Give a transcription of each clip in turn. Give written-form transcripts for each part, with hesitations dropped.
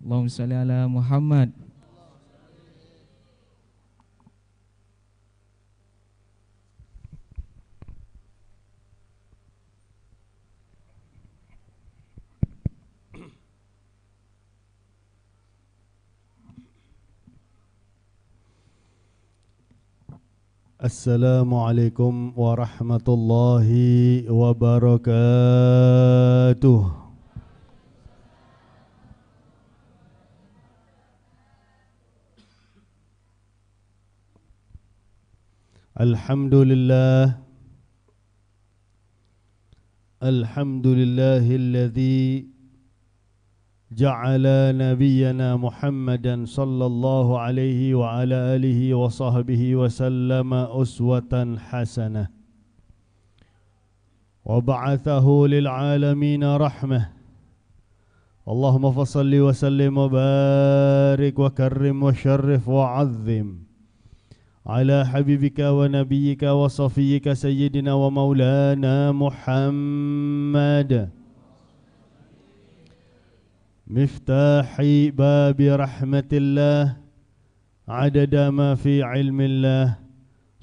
Allahumma shalli ala Muhammad. Assalamualaikum warahmatullahi wabarakatuh. Alhamdulillah. Alhamdulillahilladzi ja'ala nabiyyana Muhammadan sallallahu alaihi wa ala alihi wa sahbihi wa sallama uswatan hasanah wa ba'athahu lil alamin rahmah. Allahumma fassalli wa sallim wa barik wa karrim wa syarrif wa azzim ala habibika wa nabiyyika wa safiyyika sayyidina wa maulana Muhammad مفتاح باب رحمة الله عدد ما في علم الله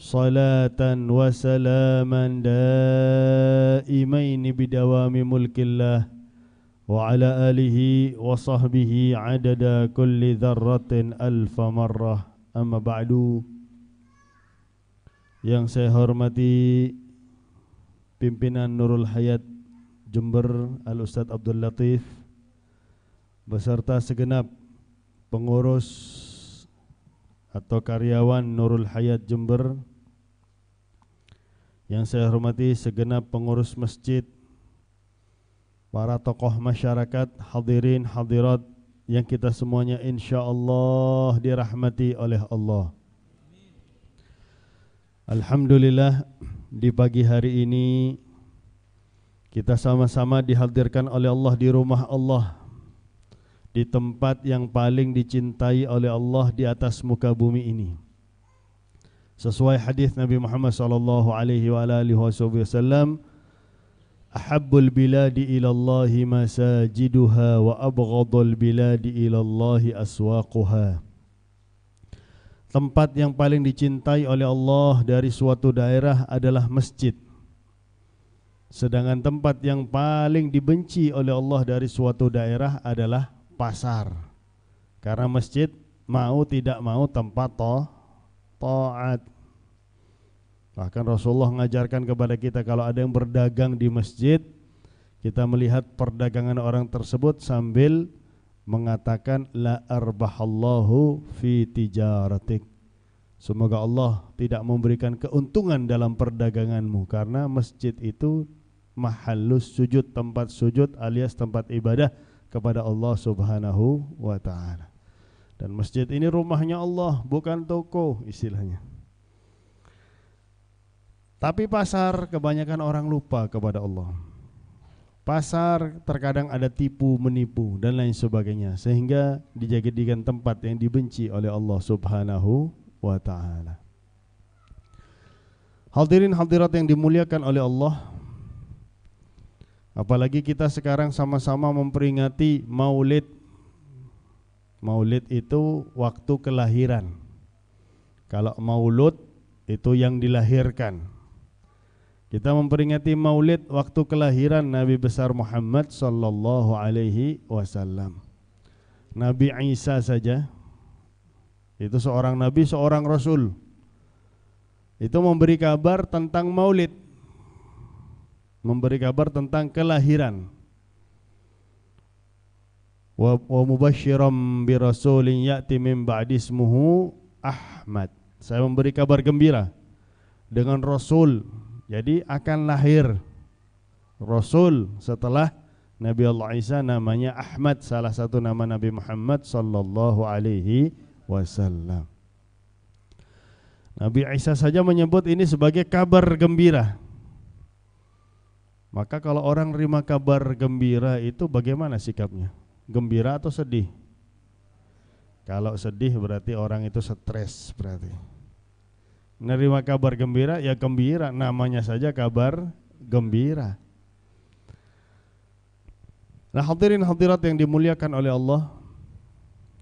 صلاة وسلاما دائمين بدوام ملك الله وعلى آله وصحبه عدد كل ذرة ألف مرة أما بعد. Yang saya hormati pimpinan Nurul Hayat Jember Al-Ustadz Abdul Latif beserta segenap pengurus atau karyawan Nurul Hayat Jember, yang saya hormati segenap pengurus masjid, para tokoh masyarakat, hadirin hadirat yang kita semuanya insyaallah dirahmati oleh Allah. Alhamdulillah, di pagi hari ini kita sama-sama dihadirkan oleh Allah di rumah Allah, di tempat yang paling dicintai oleh Allah di atas muka bumi ini. Sesuai hadis Nabi Muhammad sallallahu alaihi wa alihi wasallam, ahabbul biladi ila Allah masajiduha wa abghadul biladi ila Allah aswaquha. Tempat yang paling dicintai oleh Allah dari suatu daerah adalah masjid. Sedangkan tempat yang paling dibenci oleh Allah dari suatu daerah adalah pasar. Karena masjid mau tidak mau tempat taat. Bahkan Rasulullah mengajarkan kepada kita, kalau ada yang berdagang di masjid, kita melihat perdagangan orang tersebut sambil mengatakan la arbahallahu fi tijaratik. Semoga Allah tidak memberikan keuntungan dalam perdaganganmu, karena masjid itu mahallus sujud, tempat sujud alias tempat ibadah kepada Allah Subhanahu wa ta'ala. Dan masjid ini rumahnya Allah, bukan toko istilahnya. Tapi pasar kebanyakan orang lupa kepada Allah. Pasar terkadang ada tipu menipu dan lain sebagainya, sehingga dijadikan tempat yang dibenci oleh Allah Subhanahu wa ta'ala. Hadirin hadirat yang dimuliakan oleh Allah, apalagi kita sekarang sama-sama memperingati Maulid. Maulid itu waktu kelahiran. Kalau Maulud itu yang dilahirkan. Kita memperingati Maulid waktu kelahiran Nabi besar Muhammad sallallahu alaihi wasallam. Nabi Isa saja itu seorang nabi, seorang rasul. Itu memberi kabar tentang Maulid, memberi kabar tentang kelahiran. Wa mubasysyiran bi rasulin ya'ti min ba'di ismuhu Ahmad. Saya memberi kabar gembira dengan rasul. Jadi akan lahir rasul setelah Nabi Allah Isa, namanya Ahmad, salah satu nama Nabi Muhammad sallallahu alaihi wasallam. Nabi Isa saja menyebut ini sebagai kabar gembira. Maka kalau orang terima kabar gembira itu bagaimana sikapnya? Gembira atau sedih? Kalau sedih berarti orang itu stres berarti. Menerima kabar gembira ya gembira, namanya saja kabar gembira. Nah, hadirin hadirat yang dimuliakan oleh Allah,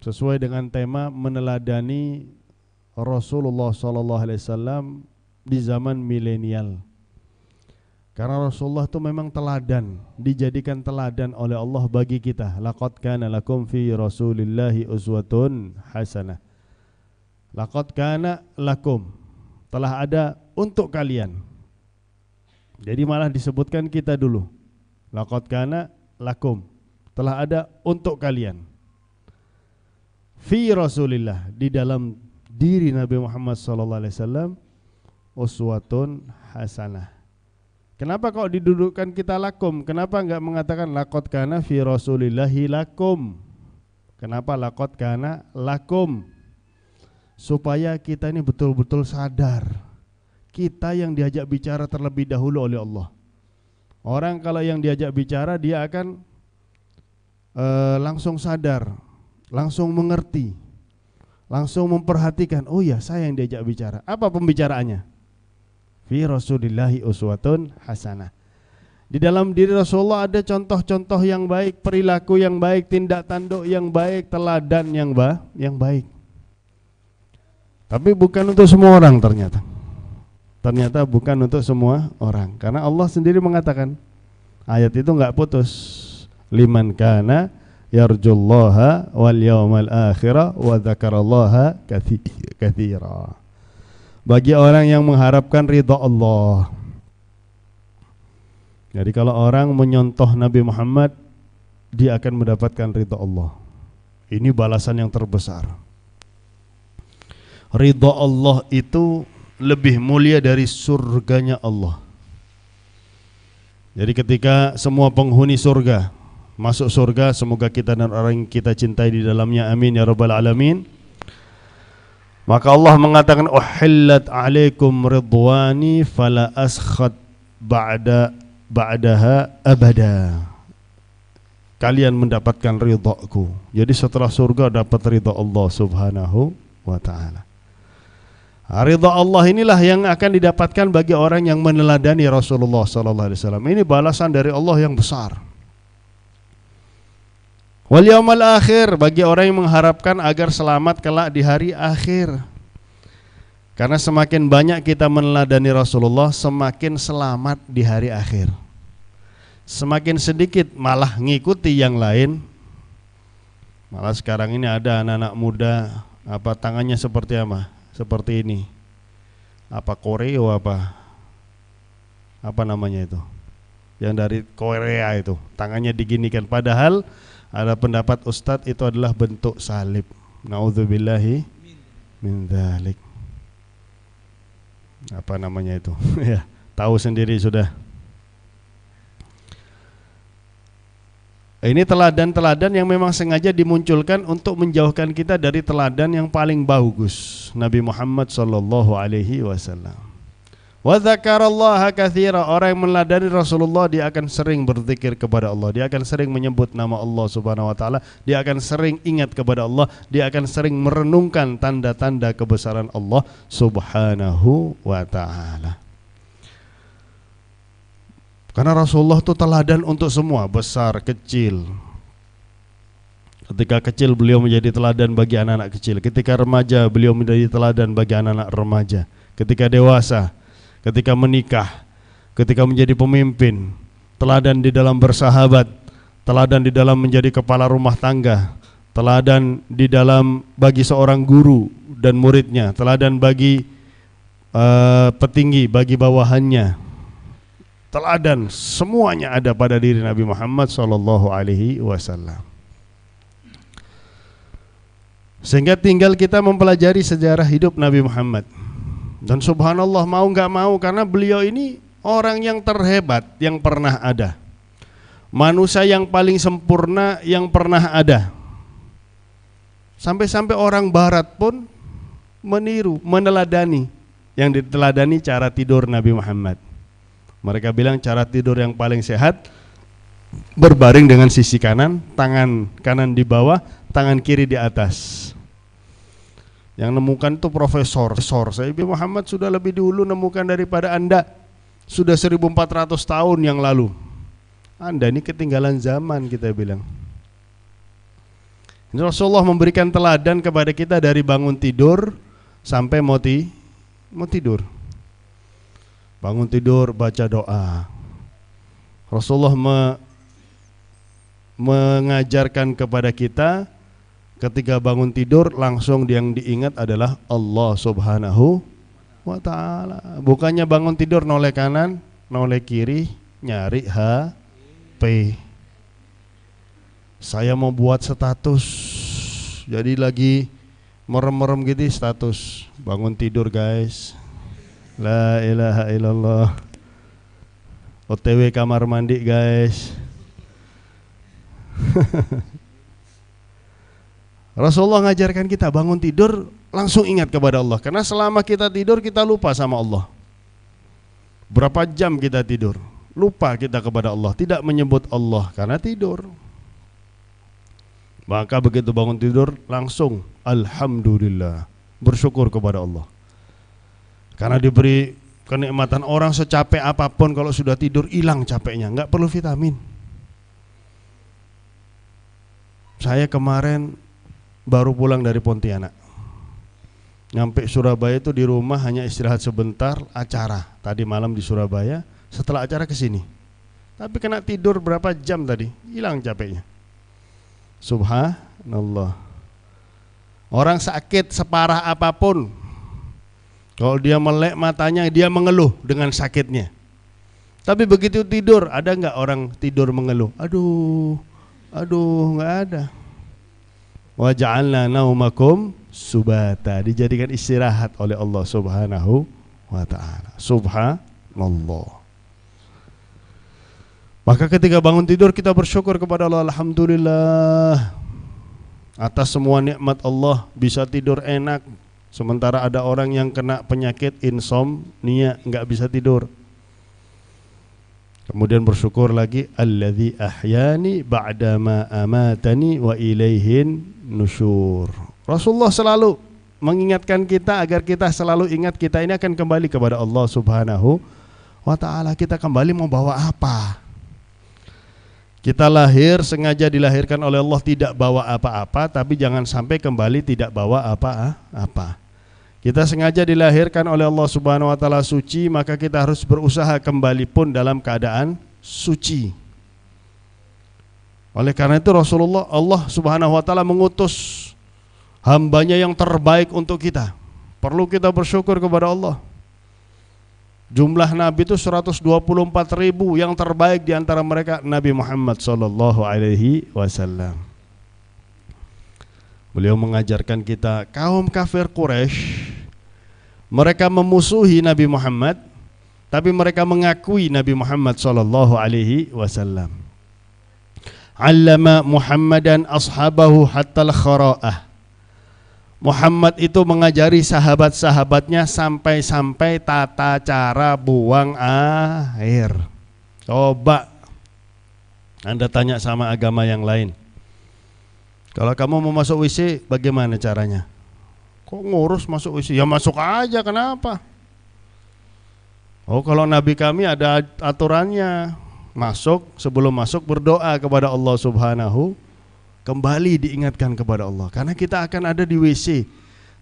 sesuai dengan tema meneladani Rasulullah SAW di zaman milenial. Karena Rasulullah itu memang teladan, dijadikan teladan oleh Allah bagi kita. Laqad kana lakum fi Rasulillahi uswatun hasanah. Laqad kana lakum, telah ada untuk kalian. Jadi malah disebutkan kita dulu. Laqad kana lakum, telah ada untuk kalian. Fi Rasulillah, di dalam diri Nabi Muhammad SAW, uswatun hasanah. Kenapa kok didudukkan kita lakum? Kenapa enggak mengatakan laqad kana fi Rasulillahi lakum? Kenapa laqad kana lakum? Supaya kita ini betul-betul sadar, kita yang diajak bicara terlebih dahulu oleh Allah. Orang kalau yang diajak bicara dia akan langsung sadar, langsung mengerti, langsung memperhatikan, oh ya saya yang diajak bicara. Apa pembicaraannya? Fi Rasulillahi uswatun hasanah. Di dalam diri Rasulullah ada contoh-contoh yang baik, perilaku yang baik, tindak tanduk yang baik, teladan yang baik. Tapi bukan untuk semua orang ternyata. Ternyata bukan untuk semua orang. Karena Allah sendiri mengatakan, ayat itu enggak putus. Liman kana yarjullaha wal yawmal akhirah wa dzakarallaha katsira. Bagi orang yang mengharapkan ridha Allah. Jadi kalau orang menyontoh Nabi Muhammad, dia akan mendapatkan ridha Allah. Ini balasan yang terbesar. Ridha Allah itu lebih mulia dari surganya Allah. Jadi ketika semua penghuni surga masuk surga, semoga kita dan orang yang kita cintai di dalamnya, amin ya rabbal alamin. Maka Allah mengatakan uhillat alaikum ridwani fala askhat ba'daha abada. Kalian mendapatkan ridhaku. Jadi setelah surga dapat ridha Allah Subhanahu wa taala. Ridha Allah inilah yang akan didapatkan bagi orang yang meneladani Rasulullah sallallahu alaihi wasallam. Ini balasan dari Allah yang besar. Wal yaumal akhir, bagi orang yang mengharapkan agar selamat kelak di hari akhir. Karena semakin banyak kita meneladani Rasulullah, semakin selamat di hari akhir. Semakin sedikit malah ngikuti yang lain. Malah sekarang ini ada anak-anak muda, apa tangannya seperti apa? Seperti ini. Apa koreo apa namanya itu? Yang dari Korea itu, tangannya diginikan, padahal ada pendapat Ustadz itu adalah bentuk salib. Naudzubillahi min dzalik. Apa namanya itu? Ya, tahu sendiri sudah. Ini teladan-teladan yang memang sengaja dimunculkan untuk menjauhkan kita dari teladan yang paling bagus, Nabi Muhammad sallallahu alaihi wasallam. Wa dzakarallaha katsira, orang yang meneladani Rasulullah dia akan sering berzikir kepada Allah, dia akan sering menyebut nama Allah Subhanahu wa taala, dia akan sering ingat kepada Allah, dia akan sering merenungkan tanda-tanda kebesaran Allah Subhanahu wa taala. Karena Rasulullah itu teladan untuk semua, besar, kecil. Ketika kecil beliau menjadi teladan bagi anak-anak kecil, ketika remaja beliau menjadi teladan bagi anak-anak remaja, ketika dewasa, ketika menikah, ketika menjadi pemimpin, teladan di dalam bersahabat, teladan di dalam menjadi kepala rumah tangga, teladan di dalam bagi seorang guru dan muridnya, teladan bagi petinggi, bagi bawahannya. Teladan semuanya ada pada diri Nabi Muhammad sallallahu alaihi wasallam. Sehingga tinggal kita mempelajari sejarah hidup Nabi Muhammad. Dan subhanallah, mau enggak mau, karena beliau ini orang yang terhebat yang pernah ada, manusia yang paling sempurna yang pernah ada. Sampai-sampai orang barat pun meniru, meneladani. Yang diteladani cara tidur Nabi Muhammad. Mereka bilang cara tidur yang paling sehat berbaring dengan sisi kanan, tangan kanan di bawah, tangan kiri di atas. Yang nemukan itu profesor. Saya bilang Muhammad sudah lebih dulu nemukan daripada Anda. Sudah 1400 tahun yang lalu. Anda ini ketinggalan zaman, kita bilang. Ini Rasulullah memberikan teladan kepada kita dari bangun tidur sampai mau tidur. Bangun tidur baca doa. Rasulullah mengajarkan kepada kita ketika bangun tidur langsung yang diingat adalah Allah Subhanahu wa ta'ala. Bukannya bangun tidur noleh kanan, noleh kiri, nyari HP. Saya mau buat status, jadi lagi merem-merem gitu status. Bangun tidur guys, la ilaha illallah. OTW kamar mandi guys. Rasulullah ngajarkan kita bangun tidur langsung ingat kepada Allah. Karena selama kita tidur kita lupa sama Allah. Berapa jam kita tidur, lupa kita kepada Allah, tidak menyebut Allah karena tidur. Maka begitu bangun tidur langsung alhamdulillah, bersyukur kepada Allah. Karena diberi kenikmatan. Orang secapek apapun kalau sudah tidur hilang capeknya, nggak perlu vitamin. Saya kemarin baru pulang dari Pontianak, nyampe Surabaya itu di rumah hanya istirahat sebentar, acara tadi malam di Surabaya. Setelah acara ke sini, tapi kena tidur berapa jam tadi, hilang capeknya. Subhanallah. Orang sakit separah apapun, kalau dia melek matanya dia mengeluh dengan sakitnya. Tapi begitu tidur, ada nggak orang tidur mengeluh? Aduh, nggak ada. Wa ja'alna naumakum subata, dijadikan istirahat oleh Allah Subhanahu wa ta'ala. Subhanallah. Maka ketika bangun tidur kita bersyukur kepada Allah, alhamdulillah atas semua nikmat Allah, bisa tidur enak. Sementara ada orang yang kena penyakit insomnia, enggak bisa tidur. Kemudian bersyukur lagi, alladzi ahyani ba'dama amatani wa ilaihin nusyur. Rasulullah selalu mengingatkan kita agar kita selalu ingat kita ini akan kembali kepada Allah Subhanahu wa ta'ala. Kita kembali mau bawa apa? Kita lahir, sengaja dilahirkan oleh Allah tidak bawa apa-apa, tapi jangan sampai kembali tidak bawa apa-apa. Kita sengaja dilahirkan oleh Allah Subhanahu wa ta'ala suci, maka kita harus berusaha kembali pun dalam keadaan suci. Oleh karena itu Rasulullah, Allah Subhanahu wa ta'ala mengutus hambanya yang terbaik untuk kita. Perlu kita bersyukur kepada Allah. Jumlah Nabi itu 124.000, yang terbaik diantara mereka Nabi Muhammad sallallahu alaihi wasallam. Beliau mengajarkan kita, kaum kafir Quraisy, mereka memusuhi Nabi Muhammad, tapi mereka mengakui Nabi Muhammad sallallahu alaihi wasallam. Allama Muhammadan ashabahu hatta al-khara'ah. Muhammad itu mengajari sahabat-sahabatnya sampai-sampai tata cara buang air. Coba Anda tanya sama agama yang lain, kalau kamu mau masuk WC bagaimana caranya? Kok ngurus masuk WC? Ya masuk aja, kenapa? Oh, kalau Nabi kami ada aturannya. Masuk, sebelum masuk berdoa kepada Allah Subhanahu. Kembali diingatkan kepada Allah. Karena kita akan ada di WC,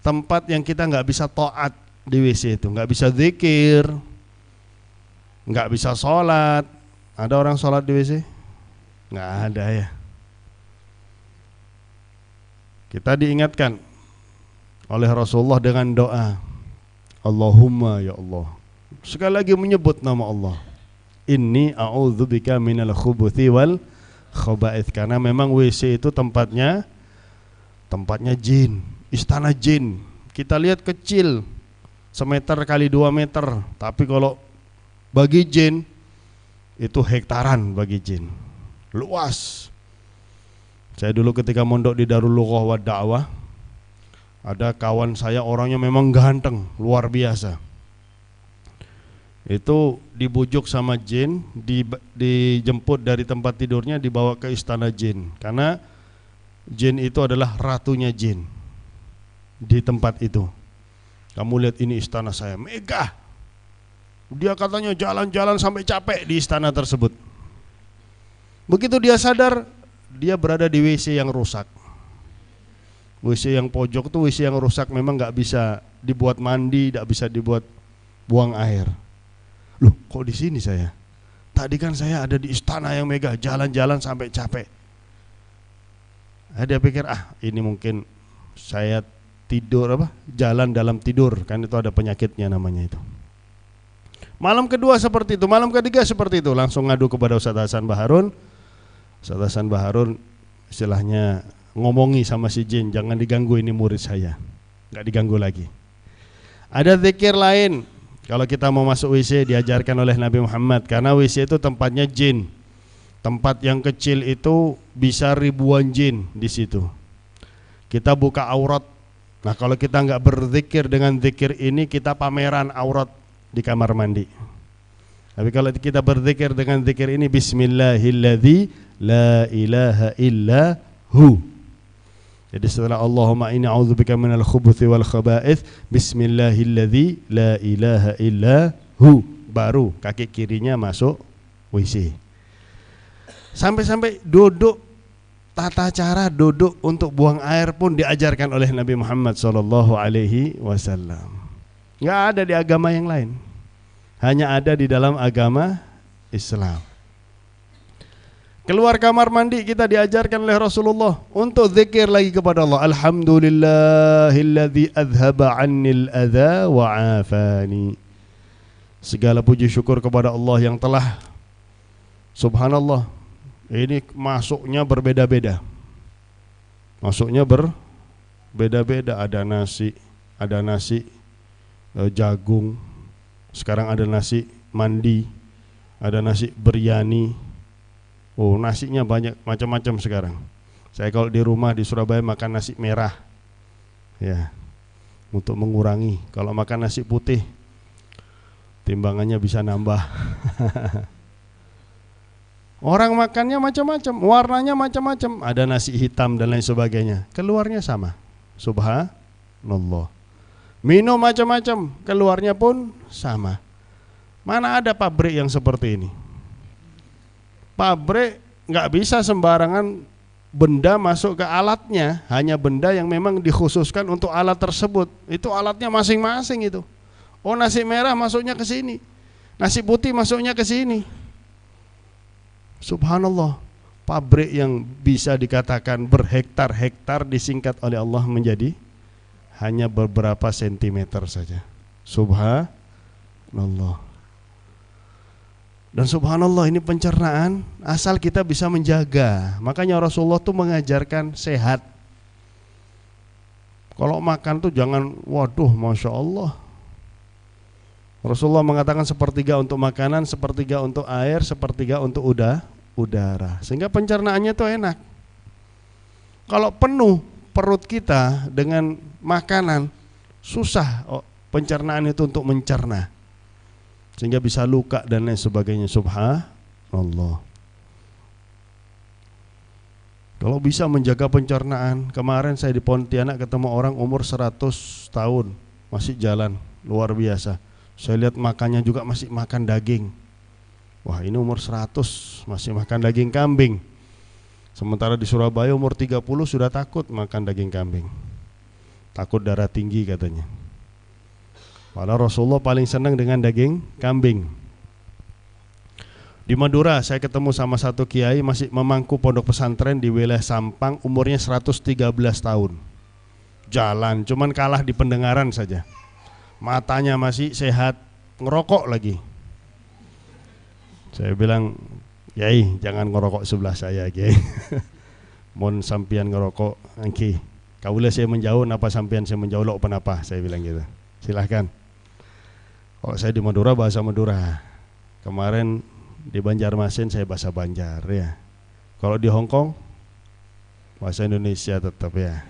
tempat yang kita nggak bisa taat di WC itu. Nggak bisa zikir, nggak bisa sholat. Ada orang sholat di WC? Nggak ada ya. Kita diingatkan oleh Rasulullah dengan doa, Allahumma ya Allah. Sekali lagi menyebut nama Allah. Inni a'udzubika minal khubuthi wal khaba'ith. Karena memang WC itu tempatnya jin, istana jin. Kita lihat kecil, 1 meter kali 2 meter, tapi kalau bagi jin itu hektaran bagi jin. Luas. Saya dulu ketika mondok di Darul Lughah wa Da'wah, ada kawan saya orangnya memang ganteng, luar biasa. Itu dibujuk sama jin, dijemput dari tempat tidurnya, dibawa ke istana jin. Karena jin itu adalah ratunya jin di tempat itu. Kamu lihat ini istana saya, megah. Dia katanya jalan-jalan sampai capek di istana tersebut. Begitu dia sadar, dia berada di WC yang rusak. WC yang pojok tuh WC yang rusak, memang nggak bisa dibuat mandi, nggak bisa dibuat buang air. Loh, kok di sini saya? Tadi kan saya ada di istana yang megah, jalan-jalan sampai capek. Dia pikir, ini mungkin saya tidur jalan dalam tidur, kan itu ada penyakitnya namanya itu. Malam kedua seperti itu, malam ketiga seperti itu, langsung ngadu kepada Ustaz Hasan Baharun. Ustaz Hasan Baharun istilahnya ngomongi sama si jin, jangan diganggu, ini murid saya, nggak diganggu lagi. Ada zikir lain, kalau kita mau masuk WC diajarkan oleh Nabi Muhammad, karena WC itu tempatnya jin. Tempat yang kecil itu bisa ribuan jin di situ. Kita buka aurat. Nah, kalau kita nggak berzikir dengan zikir ini, kita pameran aurat di kamar mandi. Tapi kalau kita berzikir dengan zikir ini, Bismillahilladzi la ilaha illa hu. Jadi setelah Allahumma inni a'udzubika minal khubuthi wal khaba'ith, Bismillahilladzi la ilaha illa hu, baru kaki kirinya masuk WC. Sampai-sampai duduk, tata cara duduk untuk buang air pun diajarkan oleh Nabi Muhammad SAW. Nggak ada di agama yang lain, hanya ada di dalam agama Islam. Keluar kamar mandi kita diajarkan oleh Rasulullah untuk zikir lagi kepada Allah. Alhamdulillahilladzi adhaba 'annil adza wa 'afani. Segala puji syukur kepada Allah yang telah, subhanallah, ini masuknya berbeda-beda. Masuknya berbeda-beda, ada nasi jagung, sekarang ada nasi mandi, ada nasi biryani. Oh, nasinya banyak macam-macam sekarang. Saya kalau di rumah di Surabaya makan nasi merah, ya, untuk mengurangi. Kalau makan nasi putih, timbangannya bisa nambah. Orang makannya macam-macam, warnanya macam-macam, ada nasi hitam dan lain sebagainya. Keluarnya sama, subhanallah. Minum macam-macam, keluarnya pun sama. Mana ada pabrik yang seperti ini? Pabrik nggak bisa sembarangan benda masuk ke alatnya, hanya benda yang memang dikhususkan untuk alat tersebut. Itu alatnya masing-masing itu. Oh, nasi merah masuknya ke sini, nasi putih masuknya ke sini. Subhanallah, pabrik yang bisa dikatakan berhektar-hektar disingkat oleh Allah menjadi hanya beberapa sentimeter saja. Subhanallah. Dan subhanallah, ini pencernaan asal kita bisa menjaga. Makanya Rasulullah tuh mengajarkan sehat. Kalau makan tuh jangan, waduh, masya Allah. Rasulullah mengatakan sepertiga untuk makanan, sepertiga untuk air, sepertiga untuk udara. Sehingga pencernaannya tuh enak. Kalau penuh perut kita dengan makanan, susah pencernaan itu untuk mencerna, sehingga bisa luka dan lain sebagainya. Subhanallah. Kalau bisa menjaga pencernaan, kemarin saya di Pontianak ketemu orang umur 100 tahun masih jalan, luar biasa. Saya lihat makannya juga masih makan daging. Wah, ini umur 100 masih makan daging kambing. Sementara di Surabaya umur 30 sudah takut makan daging kambing, takut darah tinggi katanya. Padahal Rasulullah paling senang dengan daging kambing. Di Madura saya ketemu sama satu kiai masih memangku pondok pesantren di wilayah Sampang, umurnya 113 tahun. Jalan, cuman kalah di pendengaran saja. Matanya masih sehat, ngerokok lagi. Saya bilang, Kiai, jangan ngerokok sebelah saya, Kiai. Mon sampian ngerokok, angki. Kaulah saya menjauh, napa sampian saya menjauh, lo kenapa? Saya bilang gitu. Silahkan. Kalau saya di Madura bahasa Madura. Kemarin di Banjarmasin saya bahasa Banjar ya. Kalau di Hong Kong bahasa Indonesia tetap ya.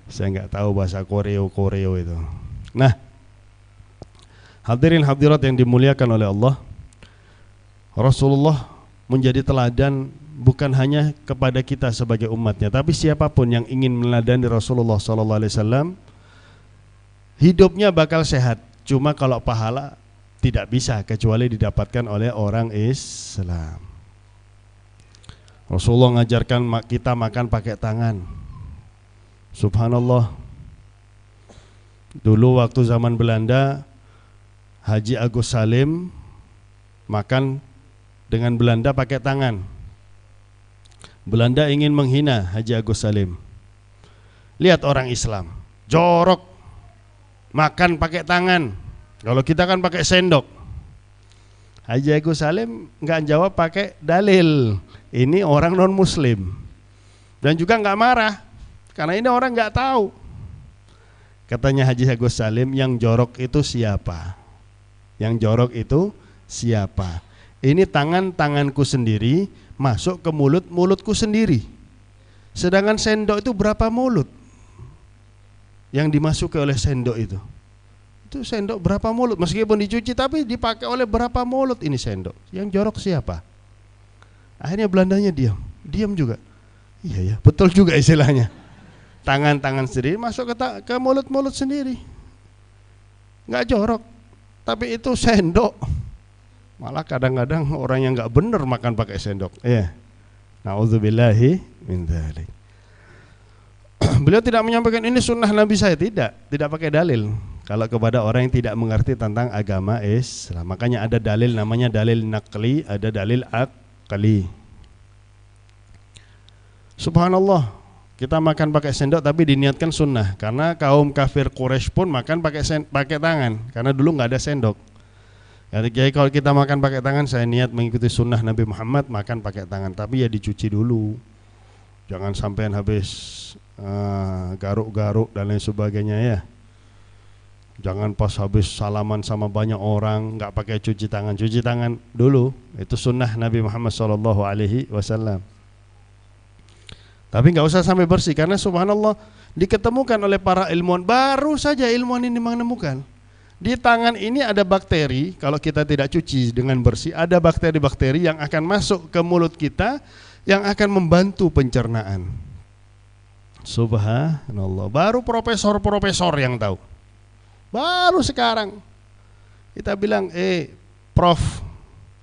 Saya nggak tahu bahasa Koreo itu. Nah, hadirin hadirat yang dimuliakan oleh Allah, Rasulullah menjadi teladan bukan hanya kepada kita sebagai umatnya, tapi siapapun yang ingin meneladani Rasulullah SAW, hidupnya bakal sehat. Cuma kalau pahala tidak bisa kecuali didapatkan oleh orang Islam. Rasulullah mengajarkan kita makan pakai tangan. Subhanallah. Dulu waktu zaman Belanda, Haji Agus Salim makan dengan Belanda pakai tangan. Belanda ingin menghina Haji Agus Salim. Lihat orang Islam, jorok, makan pakai tangan. Kalau kita kan pakai sendok. Haji Agus Salim nggak jawab pakai dalil. Ini orang non Muslim. Dan juga nggak marah, karena ini orang nggak tahu. Katanya Haji Agus Salim, yang jorok itu siapa? Yang jorok itu siapa? Ini tanganku sendiri masuk ke mulutku sendiri. Sedangkan sendok itu berapa mulut yang dimasuki oleh sendok itu? Itu sendok berapa mulut? Meskipun dicuci tapi dipakai oleh berapa mulut ini sendok? Yang jorok siapa? Akhirnya Belandanya diam juga. Iya ya, betul juga istilahnya. Tangan sendiri masuk ke mulut sendiri. Nggak jorok, tapi itu sendok. Malah kadang-kadang orang yang nggak benar makan pakai sendok. Iya. Nauzubillahi min dzalik. Beliau tidak menyampaikan ini sunnah Nabi saya, tidak pakai dalil. Kalau kepada orang yang tidak mengerti tentang agama Islam, makanya ada dalil namanya dalil naqli, ada dalil aqli. Subhanallah, kita makan pakai sendok tapi diniatkan sunnah, karena kaum kafir Quraisy pun makan pakai tangan, karena dulu nggak ada sendok. Jadi kalau kita makan pakai tangan, saya niat mengikuti sunnah Nabi Muhammad, makan pakai tangan, tapi ya dicuci dulu. Jangan sampai habis garuk-garuk dan lain sebagainya ya. Jangan pas habis salaman sama banyak orang nggak pakai cuci tangan dulu. Itu sunnah Nabi Muhammad SAW. Tapi nggak usah sampai bersih, karena subhanallah diketemukan oleh para ilmuwan, baru saja ilmuwan ini menemukan di tangan ini ada bakteri. Kalau kita tidak cuci dengan bersih, ada bakteri-bakteri yang akan masuk ke mulut kita yang akan membantu pencernaan. Subhanallah, baru profesor yang tahu. Baru sekarang kita bilang, Prof,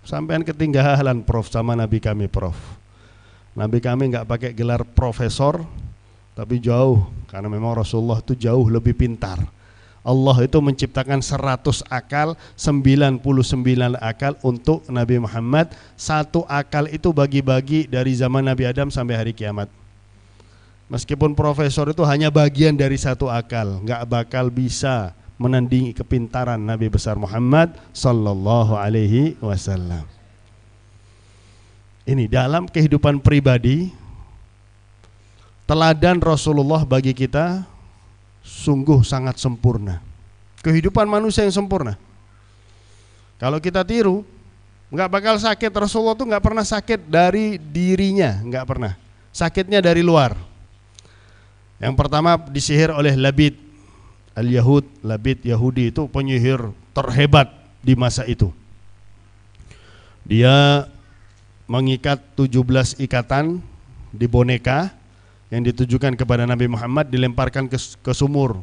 sampean ketinggalan Prof sama Nabi kami Prof. Nabi kami nggak pakai gelar profesor, tapi jauh, karena memang Rasulullah itu jauh lebih pintar. Allah itu menciptakan 100 akal, 99 akal untuk Nabi Muhammad. 1 akal itu bagi-bagi dari zaman Nabi Adam sampai hari kiamat. Meskipun profesor itu hanya bagian dari 1 akal, nggak bakal bisa menandingi kepintaran Nabi besar Muhammad sallallahu alaihi wasallam. Ini dalam kehidupan pribadi, teladan Rasulullah bagi kita sungguh sangat sempurna. Kehidupan manusia yang sempurna. Kalau kita tiru, nggak bakal sakit. Rasulullah tuh nggak pernah sakit dari dirinya, nggak pernah. Sakitnya dari luar. Yang pertama disihir oleh Labid Al-Yahud. Labid Yahudi itu penyihir terhebat di masa itu. Dia mengikat 17 ikatan di boneka yang ditujukan kepada Nabi Muhammad, dilemparkan ke sumur.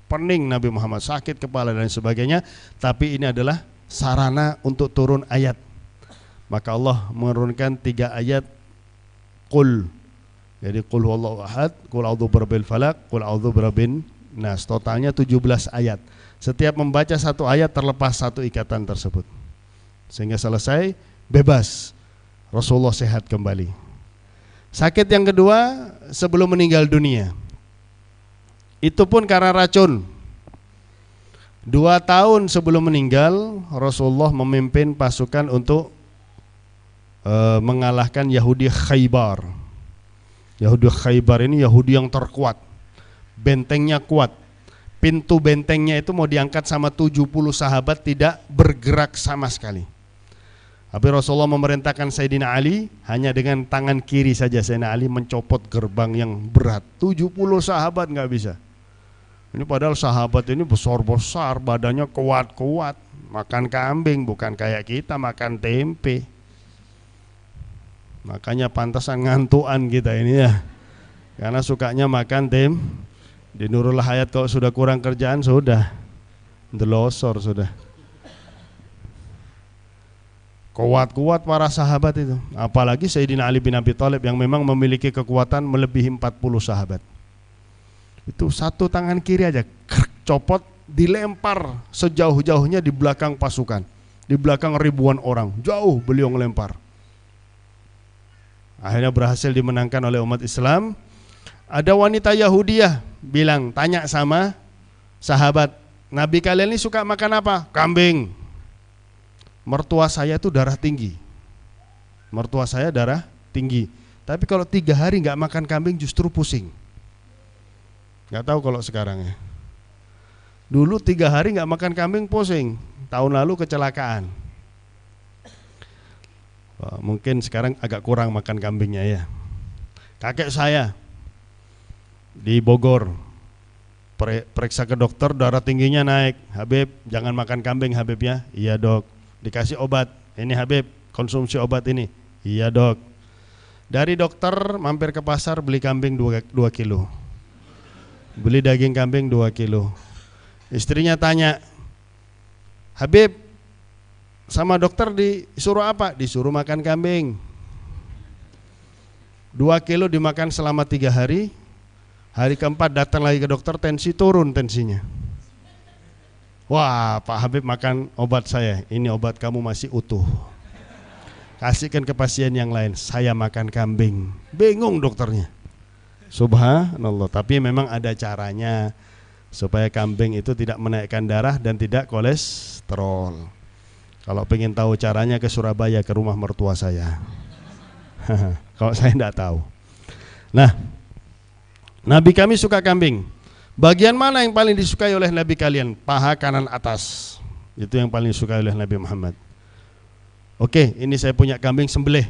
Pening Nabi Muhammad, sakit kepala dan sebagainya. Tapi ini adalah sarana untuk turun ayat. Maka Allah menurunkan 3 ayat Qul. Jadi Qul huwallahu ahad, Qul a'udzu birabbil falaq, Qul a'udzu birabbin nas. Totalnya 17 ayat. Setiap membaca 1 ayat terlepas 1 ikatan tersebut, sehingga selesai, bebas. Rasulullah sehat kembali. Sakit yang kedua sebelum meninggal dunia, itu pun karena racun. 2 tahun sebelum meninggal, Rasulullah memimpin pasukan untuk mengalahkan Yahudi Khaybar. Yahudi Khaybar ini Yahudi yang terkuat, bentengnya kuat. Pintu bentengnya itu mau diangkat sama 70 sahabat, tidak bergerak sama sekali. Tapi Rasulullah memerintahkan Sayyidina Ali, hanya dengan tangan kiri saja Sayyidina Ali mencopot gerbang yang berat. 70 sahabat nggak bisa. Ini padahal sahabat ini besar-besar, badannya kuat-kuat, makan kambing, bukan kayak kita makan tempe. Makanya pantasan ngantuan kita ini ya, karena sukanya makan di Nurul Hayat. Kalau sudah kurang kerjaan sudah delosor sudah. Kuat-kuat para sahabat itu, apalagi Sayyidina Ali bin Abi Thalib yang memang memiliki kekuatan melebihi 40 sahabat. Itu satu tangan kiri aja copot, dilempar sejauh-jauhnya di belakang pasukan, di belakang ribuan orang, jauh beliau ngelempar. Akhirnya berhasil dimenangkan oleh umat Islam. Ada wanita Yahudiyah bilang, tanya sama sahabat, Nabi kalian ini suka makan apa? Kambing. Mertua saya itu darah tinggi. Mertua saya darah tinggi. Tapi kalau 3 hari nggak makan kambing justru pusing. Nggak tahu kalau sekarang ya. Dulu 3 hari nggak makan kambing pusing. Tahun lalu kecelakaan. Wah, mungkin sekarang agak kurang makan kambingnya ya. Kakek saya di Bogor periksa ke dokter, darah tingginya naik. Habib, jangan makan kambing Habib ya. Iya dok. Dikasih obat. Ini Habib, konsumsi obat ini. Iya dok. Dari dokter mampir ke pasar beli kambing 2 kilo. Beli daging kambing 2 kilo. Istrinya tanya, Habib, sama dokter disuruh apa? Disuruh makan kambing. 2 kilo dimakan selama 3 hari. Hari keempat datang lagi ke dokter, tensi turun tensinya. Wah, Pak Habib makan obat saya. Ini obat kamu masih utuh. Kasihkan ke pasien yang lain. Saya makan kambing. Bingung dokternya. Subhanallah. Tapi memang ada caranya supaya kambing itu tidak menaikkan darah dan tidak kolesterol. Kalau pengen tahu caranya ke Surabaya, ke rumah mertua saya. Kalau saya tidak tahu. Nah, Nabi kami suka kambing. Bagian mana yang paling disukai oleh Nabi kalian? Paha kanan atas. Itu yang paling disukai oleh Nabi Muhammad. Oke, ini saya punya kambing sembelih.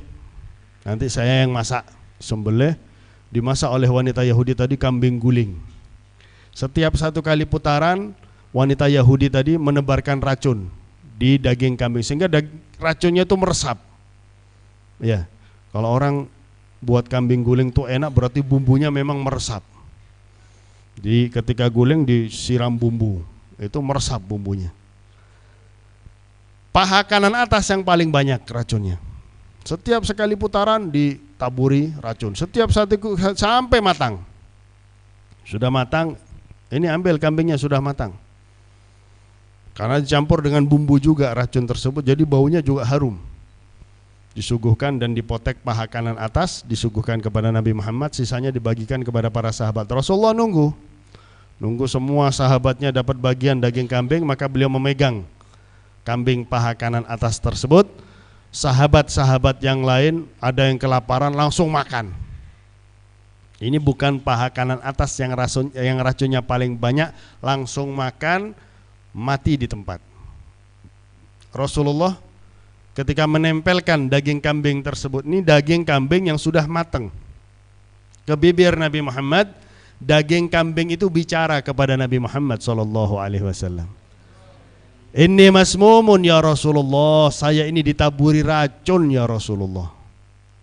Nanti saya yang masak. Sembelih, dimasak oleh wanita Yahudi tadi kambing guling. Setiap 1 kali putaran, wanita Yahudi tadi menebarkan racun di daging kambing sehingga racunnya itu meresap. Ya, kalau orang buat kambing guling tuh enak berarti bumbunya memang meresap. Jadi ketika guling disiram bumbu, itu meresap bumbunya. Paha kanan atas yang paling banyak racunnya. Setiap sekali putaran ditaburi racun. Setiap saat itu sampai matang. Sudah matang, ini ambil kambingnya sudah matang. Karena dicampur dengan bumbu juga racun tersebut, jadi baunya juga harum. Disuguhkan dan dipotek paha kanan atas, disuguhkan kepada Nabi Muhammad, sisanya dibagikan kepada para sahabat. Rasulullah nunggu semua sahabatnya dapat bagian daging kambing, maka beliau memegang kambing paha kanan atas tersebut. Sahabat-sahabat yang lain ada yang kelaparan langsung makan. Ini bukan paha kanan atas yang racunnya paling banyak, langsung makan, mati di tempat. Rasulullah ketika menempelkan daging kambing tersebut, ini daging kambing yang sudah matang, ke bibir Nabi Muhammad, daging kambing itu bicara kepada Nabi Muhammad SAW. Inni masmumun ya Rasulullah, saya ini ditaburi racun ya Rasulullah.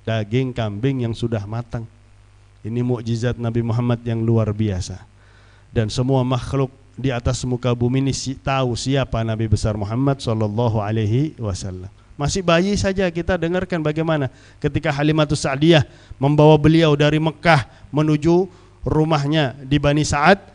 Daging kambing yang sudah matang. Ini mukjizat Nabi Muhammad yang luar biasa. Dan semua makhluk di atas muka bumi ini tahu siapa Nabi besar Muhammad SAW. Masih bayi saja kita dengarkan bagaimana ketika Halimatus Sa'diyah membawa beliau dari Mekah menuju rumahnya di Bani Sa'ad.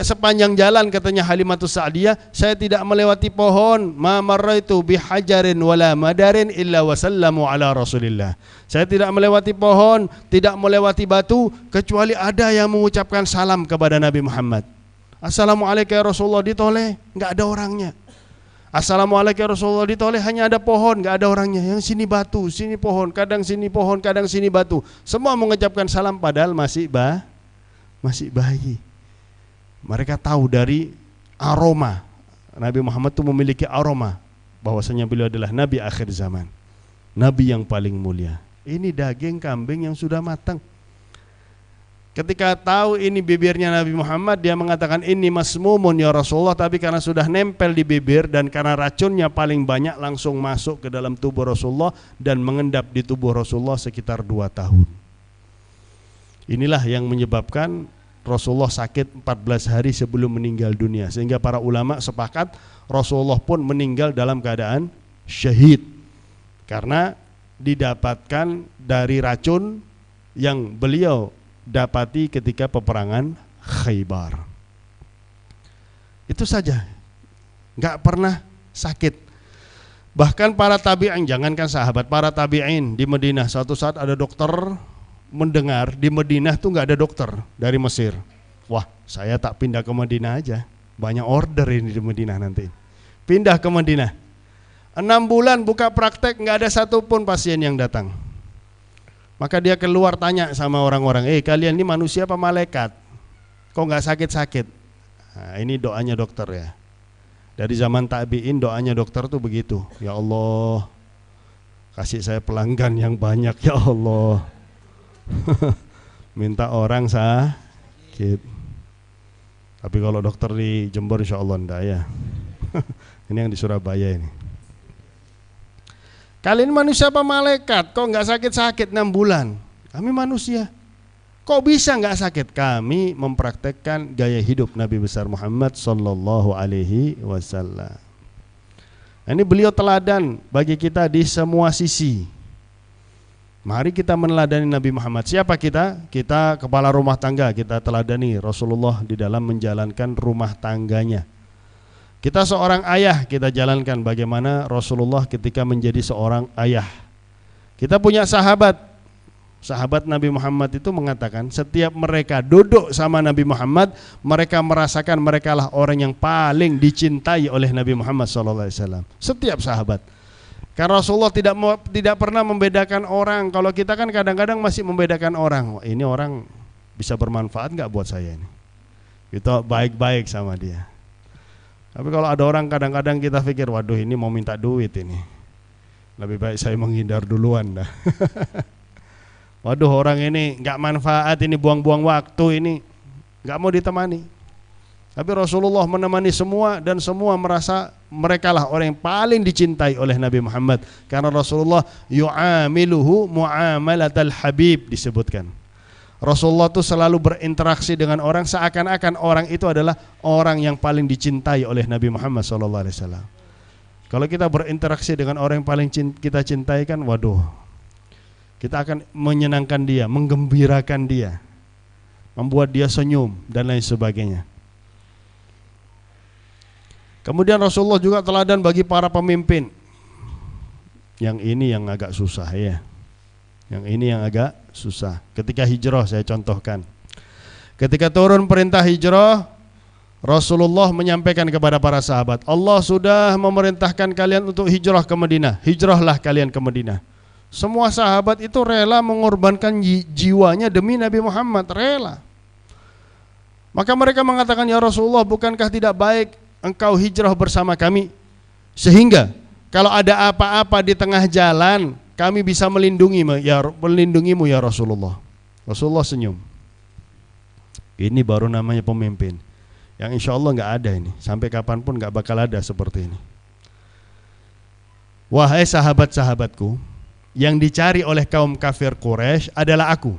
Sepanjang jalan katanya Halimatus Sa'diyah, saya tidak melewati pohon, ma marraitu bihajarin wala madarin illa wasallamu ala Rasulillah. Saya tidak melewati pohon, tidak melewati batu kecuali ada yang mengucapkan salam kepada Nabi Muhammad. Assalamualaikum ya Rasulullah, ditoleh, enggak ada orangnya. Assalamualaikum ya Rasulullah, ditoleh, hanya ada pohon, enggak ada orangnya. Yang sini batu, sini pohon, kadang sini batu. Semua mengucapkan salam padahal masih bayi. Mereka tahu dari aroma. Nabi Muhammad itu memiliki aroma bahwasanya beliau adalah Nabi akhir zaman, Nabi yang paling mulia. Ini daging kambing yang sudah matang. Ketika tahu ini bibirnya Nabi Muhammad, dia mengatakan ini masmumun ya Rasulullah, tapi karena sudah nempel di bibir dan karena racunnya paling banyak, langsung masuk ke dalam tubuh Rasulullah dan mengendap di tubuh Rasulullah sekitar 2 tahun. Inilah yang menyebabkan Rasulullah sakit 14 hari sebelum meninggal dunia, sehingga para ulama sepakat Rasulullah pun meninggal dalam keadaan syahid karena didapatkan dari racun yang beliau dapati ketika peperangan Khaybar. Itu saja, nggak pernah sakit. Bahkan para tabi'in, jangankan sahabat, para tabi'in di Madinah, suatu saat ada dokter mendengar di Madinah tuh nggak ada dokter dari Mesir. Wah, saya tak pindah ke Madinah aja, banyak order ini di Madinah nanti. Pindah ke Madinah, 6 bulan buka praktek, nggak ada satupun pasien yang datang. Maka dia keluar tanya sama orang-orang, kalian ini manusia apa malaikat? Kok nggak sakit-sakit? Nah, ini doanya dokter ya. Dari zaman tabi'in doanya dokter tuh begitu. Ya Allah, kasih saya pelanggan yang banyak ya Allah. Minta orang sakit. Tapi kalau dokter di Jember insya Allah enggak ya. Ini yang di Surabaya ini. Kalian manusia apa malaikat? Kok nggak sakit-sakit 6 bulan? Kami manusia. Kok bisa nggak sakit? Kami mempraktekkan gaya hidup Nabi besar Muhammad sallallahu alaihi wasallam. Ini beliau teladan bagi kita di semua sisi. Mari kita meneladani Nabi Muhammad. Siapa kita? Kita kepala rumah tangga, kita teladani Rasulullah di dalam menjalankan rumah tangganya. Kita seorang ayah, kita jalankan bagaimana Rasulullah ketika menjadi seorang ayah. Kita punya sahabat. Sahabat Nabi Muhammad itu mengatakan setiap mereka duduk sama Nabi Muhammad, mereka merasakan mereka lah orang yang paling dicintai oleh Nabi Muhammad SAW. Setiap sahabat. Karena Rasulullah tidak pernah membedakan orang. Kalau kita kan kadang-kadang masih membedakan orang. Wah, ini orang bisa bermanfaat nggak buat saya ini? Kita baik-baik sama dia. Tapi kalau ada orang kadang-kadang kita pikir, waduh ini mau minta duit ini, lebih baik saya menghindar duluan dah. Waduh orang ini nggak manfaat, ini buang-buang waktu, ini nggak mau ditemani. Tapi Rasulullah menemani semua dan semua merasa mereka lah orang yang paling dicintai oleh Nabi Muhammad. Karena Rasulullah yu'amiluhu mu'amalatal habib disebutkan. Rasulullah itu selalu berinteraksi dengan orang seakan-akan orang itu adalah orang yang paling dicintai oleh Nabi Muhammad SAW. Kalau kita berinteraksi dengan orang yang paling kita cintai kan, waduh, kita akan menyenangkan dia, menggembirakan dia, membuat dia senyum dan lain sebagainya. Kemudian Rasulullah juga teladan bagi para pemimpin. Yang ini yang agak susah ya. Yang ini yang agak susah. Ketika hijrah saya contohkan. Ketika turun perintah hijrah, Rasulullah menyampaikan kepada para sahabat, Allah sudah memerintahkan kalian untuk hijrah ke Madinah. Hijrahlah kalian ke Madinah. Semua sahabat itu rela mengorbankan jiwanya demi Nabi Muhammad, rela. Maka mereka mengatakan, ya Rasulullah, bukankah tidak baik engkau hijrah bersama kami, sehingga kalau ada apa-apa di tengah jalan kami bisa melindungimu ya Rasulullah. Rasulullah senyum. Ini baru namanya pemimpin yang insya Allah nggak ada ini, sampai kapanpun nggak bakal ada seperti ini. Wahai sahabat-sahabatku, yang dicari oleh kaum kafir Quraisy adalah aku.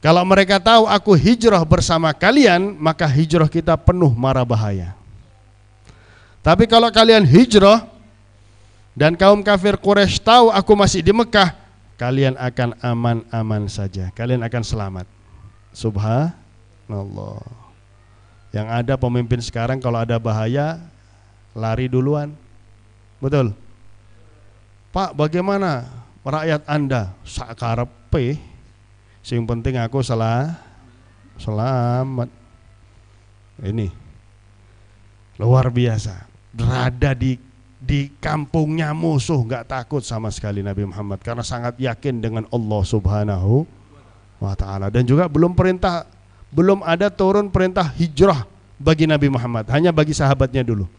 Kalau mereka tahu aku hijrah bersama kalian, maka hijrah kita penuh mara bahaya. Tapi kalau kalian hijrah dan kaum kafir Quraisy tahu aku masih di Mekah, kalian akan aman-aman saja. Kalian akan selamat. Subhanallah. Yang ada pemimpin sekarang kalau ada bahaya lari duluan. Betul? Pak, bagaimana rakyat Anda? Sakarepe. Yang penting aku selamat. Ini luar biasa. Berada di kampungnya musuh, nggak takut sama sekali Nabi Muhammad karena sangat yakin dengan Allah Subhanahu wa Ta'ala. Dan juga belum ada turun perintah hijrah bagi Nabi Muhammad, hanya bagi sahabatnya dulu.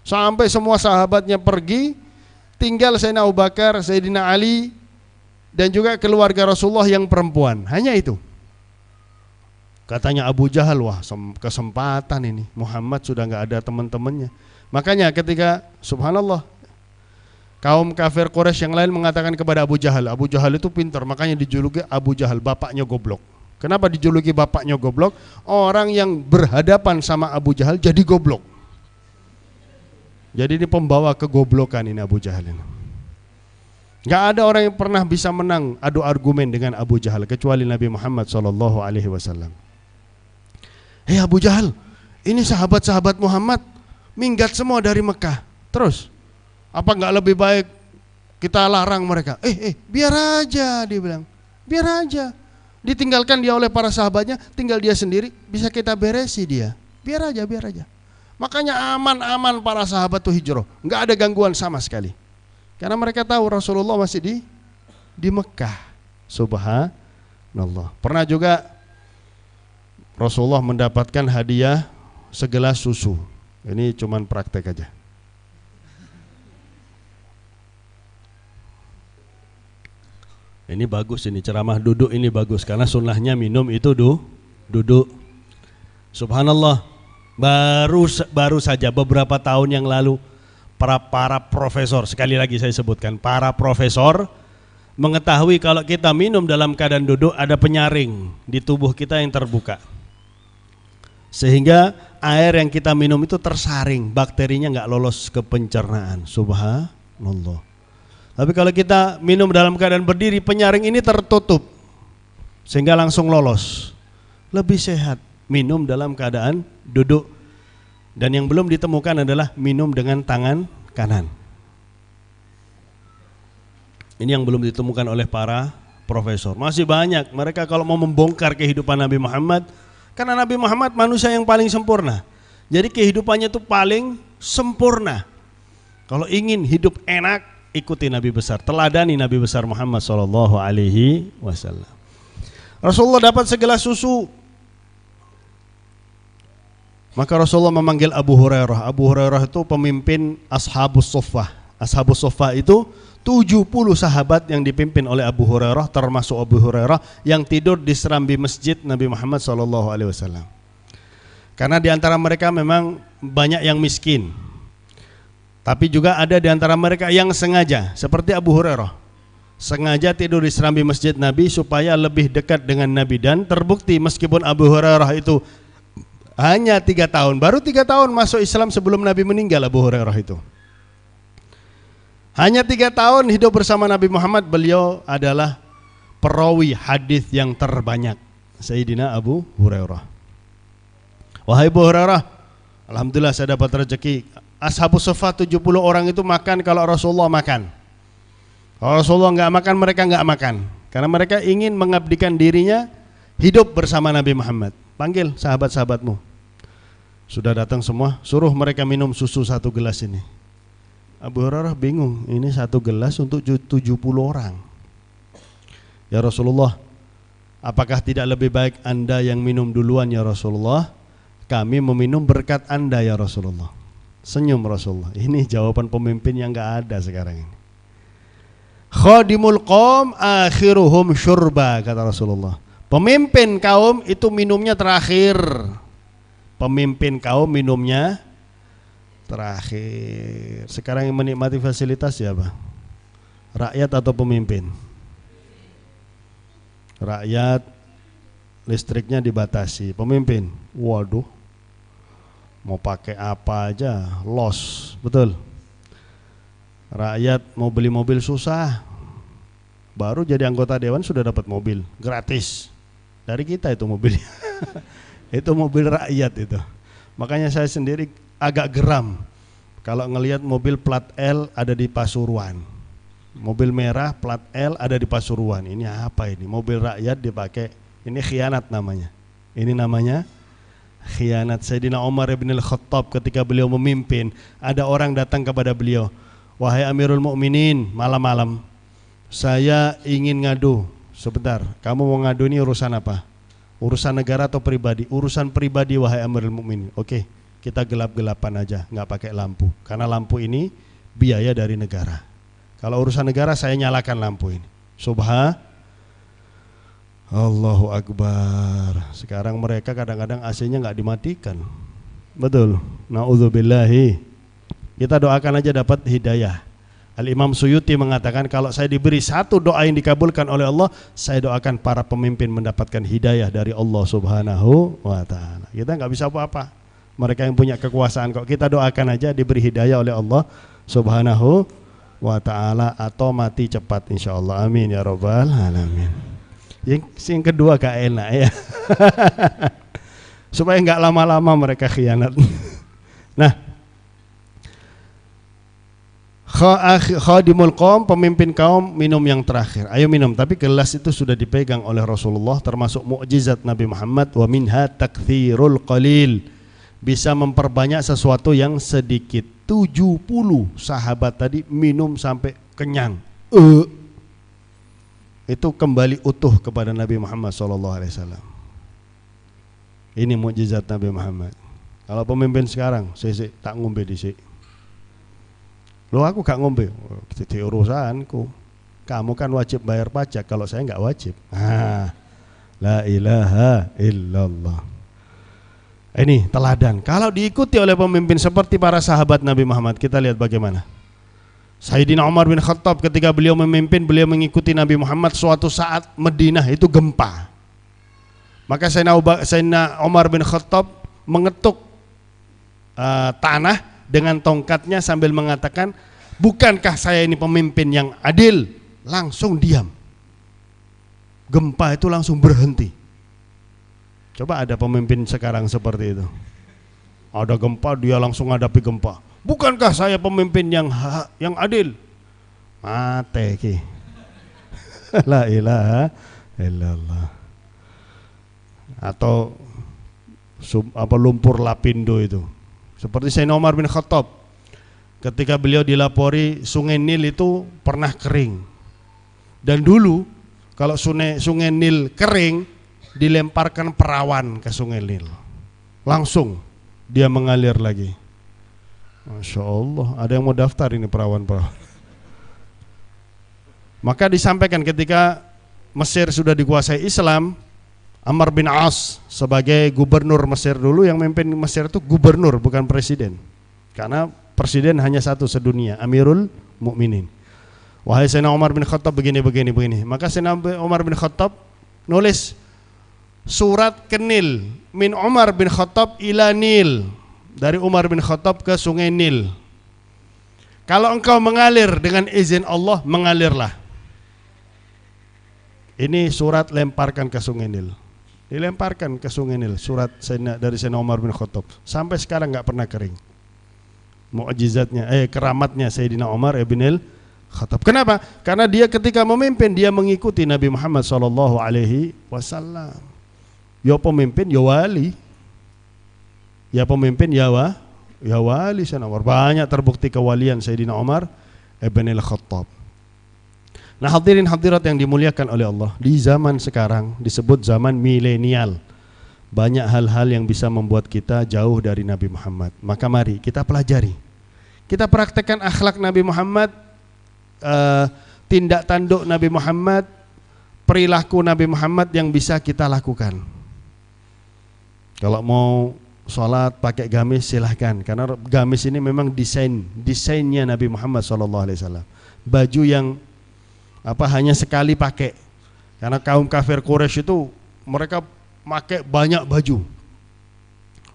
Sampai semua sahabatnya pergi, tinggal Sayyidina Abu Bakar, Sayyidina Ali, dan juga keluarga Rasulullah yang perempuan. Hanya itu. Katanya Abu Jahal, wah kesempatan ini, Muhammad sudah nggak ada teman-temannya. Makanya ketika subhanallah kaum kafir Quraisy yang lain mengatakan kepada Abu Jahal itu pintar, makanya dijuluki Abu Jahal, bapaknya goblok. Kenapa dijuluki bapaknya goblok? Orang yang berhadapan sama Abu Jahal jadi goblok. Jadi ini pembawa kegoblokan ini Abu Jahal ini. Gak ada orang yang pernah bisa menang adu argumen dengan Abu Jahal kecuali Nabi Muhammad SAW. "Hei Abu Jahal, ini sahabat-sahabat Muhammad minggat semua dari Mekah. Terus, apa nggak lebih baik kita larang mereka?" Biar aja," dia bilang. "Biar aja. Ditinggalkan dia oleh para sahabatnya, tinggal dia sendiri, bisa kita beresi dia. Biar aja, biar aja." Makanya aman-aman para sahabat tuh hijrah, nggak ada gangguan sama sekali. Karena mereka tahu Rasulullah masih di Mekah. Subhanallah. Pernah juga Rasulullah mendapatkan hadiah segelas susu. Ini cuman praktek aja. Ini bagus, ini ceramah duduk ini bagus karena sunnahnya minum itu duduk. Subhanallah. Baru saja beberapa tahun yang lalu para profesor, sekali lagi saya sebutkan, para profesor mengetahui kalau kita minum dalam keadaan duduk ada penyaring di tubuh kita yang terbuka. Sehingga air yang kita minum itu tersaring, bakterinya nggak lolos ke pencernaan. Subhanallah. Tapi kalau kita minum dalam keadaan berdiri, penyaring ini tertutup sehingga langsung lolos. Lebih sehat minum dalam keadaan duduk. Dan yang belum ditemukan adalah minum dengan tangan kanan. Ini yang belum ditemukan oleh para profesor. Masih banyak mereka kalau mau membongkar kehidupan Nabi Muhammad, karena Nabi Muhammad manusia yang paling sempurna. Jadi kehidupannya itu paling sempurna. Kalau ingin hidup enak, ikuti Nabi besar, teladani Nabi besar Muhammad SAW. Rasulullah dapat segelas susu. Maka Rasulullah memanggil Abu Hurairah. Abu Hurairah itu pemimpin Ashabus Suffah. Ashabus Suffah itu 70 sahabat yang dipimpin oleh Abu Hurairah, termasuk Abu Hurairah yang tidur di serambi masjid Nabi Muhammad SAW. Karena di antara mereka memang banyak yang miskin. Tapi juga ada di antara mereka yang sengaja, seperti Abu Hurairah, sengaja tidur di serambi masjid Nabi supaya lebih dekat dengan Nabi. Dan terbukti meskipun Abu Hurairah itu hanya 3 tahun, baru 3 tahun masuk Islam sebelum Nabi meninggal. Abu Hurairah itu hanya 3 tahun hidup bersama Nabi Muhammad. Beliau adalah perawi hadis yang terbanyak, Sayyidina Abu Hurairah. "Wahai Abu Hurairah, alhamdulillah saya dapat rezeki. Ashabus Suffah 70 orang itu makan kalau Rasulullah makan. Kalau Rasulullah nggak makan, mereka nggak makan. Karena mereka ingin mengabdikan dirinya hidup bersama Nabi Muhammad. Panggil sahabat-sahabatmu." Sudah datang semua, suruh mereka minum susu 1 gelas ini. Abu Hurairah bingung, ini 1 gelas untuk 70 orang. "Ya Rasulullah, apakah tidak lebih baik Anda yang minum duluan ya Rasulullah? Kami meminum berkat Anda ya Rasulullah." Senyum Rasulullah. Ini jawaban pemimpin yang gak ada sekarang ini. "Khadimul qaum akhiruhum syurba," kata Rasulullah. Pemimpin kaum itu minumnya terakhir. Pemimpin kaum minumnya terakhir. Sekarang yang menikmati fasilitas siapa? Rakyat atau pemimpin? Rakyat, listriknya dibatasi. Pemimpin, waduh, mau pakai apa aja los, betul. Rakyat mau beli mobil susah, baru jadi anggota dewan sudah dapat mobil gratis dari kita itu mobilnya. Itu mobil rakyat itu. Makanya saya sendiri agak geram kalau ngelihat mobil plat L ada di Pasuruan, mobil merah plat L ada di Pasuruan. Ini apa ini? Mobil rakyat dipakai. Ini khianat namanya. Ini namanya khianat. Sayyidina Umar bin Al-Khattab ketika beliau memimpin, ada orang datang kepada beliau, "Wahai Amirul Mukminin, malam-malam saya ingin ngadu." "Sebentar, kamu mau ngadu ini urusan apa? Urusan negara atau pribadi?" "Urusan pribadi wahai Amirul Mukminin." "Oke, kita gelap-gelapan aja, nggak pakai lampu, karena lampu ini biaya dari negara. Kalau urusan negara saya nyalakan lampu ini." Allahu Akbar. Sekarang mereka kadang-kadang AC-nya nggak dimatikan. Betul. Na'udzubillahi. Kita doakan aja dapat hidayah. Al-Imam Suyuti mengatakan, kalau saya diberi 1 doa yang dikabulkan oleh Allah, saya doakan para pemimpin mendapatkan hidayah dari Allah Subhanahu wa ta'ala. Kita nggak bisa apa-apa, mereka yang punya kekuasaan kok. Kita doakan aja diberi hidayah oleh Allah Subhanahu wa ta'ala, atau mati cepat insyaallah. Amin ya rabbal alamin. Yang kedua gak enak ya. supaya nggak lama-lama mereka khianat. Nah, khadimul qaum, pemimpin kaum, minum yang terakhir. Ayo minum, tapi gelas itu sudah dipegang oleh Rasulullah, termasuk mukjizat Nabi Muhammad. Wa minha takthirul qalil, bisa memperbanyak sesuatu yang sedikit. 70 sahabat tadi minum sampai kenyang. Itu kembali utuh kepada Nabi Muhammad SAW. Ini mukjizat Nabi Muhammad. Kalau pemimpin sekarang, saya tak ngombe disik. Loh aku gak ngombe, jadi urusanku. Kamu kan wajib bayar pajak, kalau saya gak wajib. La ilaha illallah. Ini teladan. Kalau diikuti oleh pemimpin seperti para sahabat Nabi Muhammad, kita lihat bagaimana. Sayyidina Umar bin Khattab ketika beliau memimpin, beliau mengikuti Nabi Muhammad. Suatu saat Madinah itu gempa. Maka Sayyidina Umar bin Khattab mengetuk tanah dengan tongkatnya sambil mengatakan, bukankah saya ini pemimpin yang adil? Langsung diam. Gempa itu langsung berhenti. Coba ada pemimpin sekarang seperti itu. Ada gempa, dia langsung hadapi gempa. Bukankah saya pemimpin yang adil? Mate ki. La ilaha illallah. Atau lumpur lapindo itu. Seperti Sayyidina Umar bin Khattab, ketika beliau dilapori sungai Nil itu pernah kering. Dan dulu kalau sungai Nil kering, dilemparkan perawan ke sungai Nil, langsung dia mengalir lagi. Masya Allah, ada yang mau daftar ini perawan-perawan. Maka disampaikan ketika Mesir sudah dikuasai Islam, Amr bin As sebagai gubernur Mesir dulu, yang memimpin Mesir itu gubernur bukan presiden. Karena presiden hanya satu sedunia, Amirul Mukminin. Wahai Sayyidina Umar bin Khattab begini. Maka Sayyidina Umar bin Khattab nulis surat ke Nil, min Umar bin Khattab ila Nil, dari Umar bin Khattab ke sungai Nil. Kalau engkau mengalir dengan izin Allah, mengalirlah. Ini surat lemparkan ke sungai Nil. Dilemparkan ke sungai Nil, surat dari Sayyidina Umar bin Khattab. Sampai sekarang nggak pernah kering. Mukjizatnya, keramatnya Sayyidina Umar bin Khattab. Kenapa? Karena dia ketika memimpin, dia mengikuti Nabi Muhammad SAW. Ya pemimpin, ya wali. Ya pemimpin, ya wali Sayyidina Umar. Banyak terbukti kewalian Sayyidina Umar bin Khattab. Nah, hadirin hadirat yang dimuliakan oleh Allah, di zaman sekarang disebut zaman milenial. Banyak hal-hal yang bisa membuat kita jauh dari Nabi Muhammad. Maka mari kita pelajari. Kita praktekkan akhlak Nabi Muhammad, tindak tanduk Nabi Muhammad, perilaku Nabi Muhammad yang bisa kita lakukan. Kalau mau sholat pakai gamis silahkan, karena gamis ini memang desainnya Nabi Muhammad SAW. Baju yang hanya sekali pakai, karena kaum kafir Quraisy itu mereka pakai banyak baju.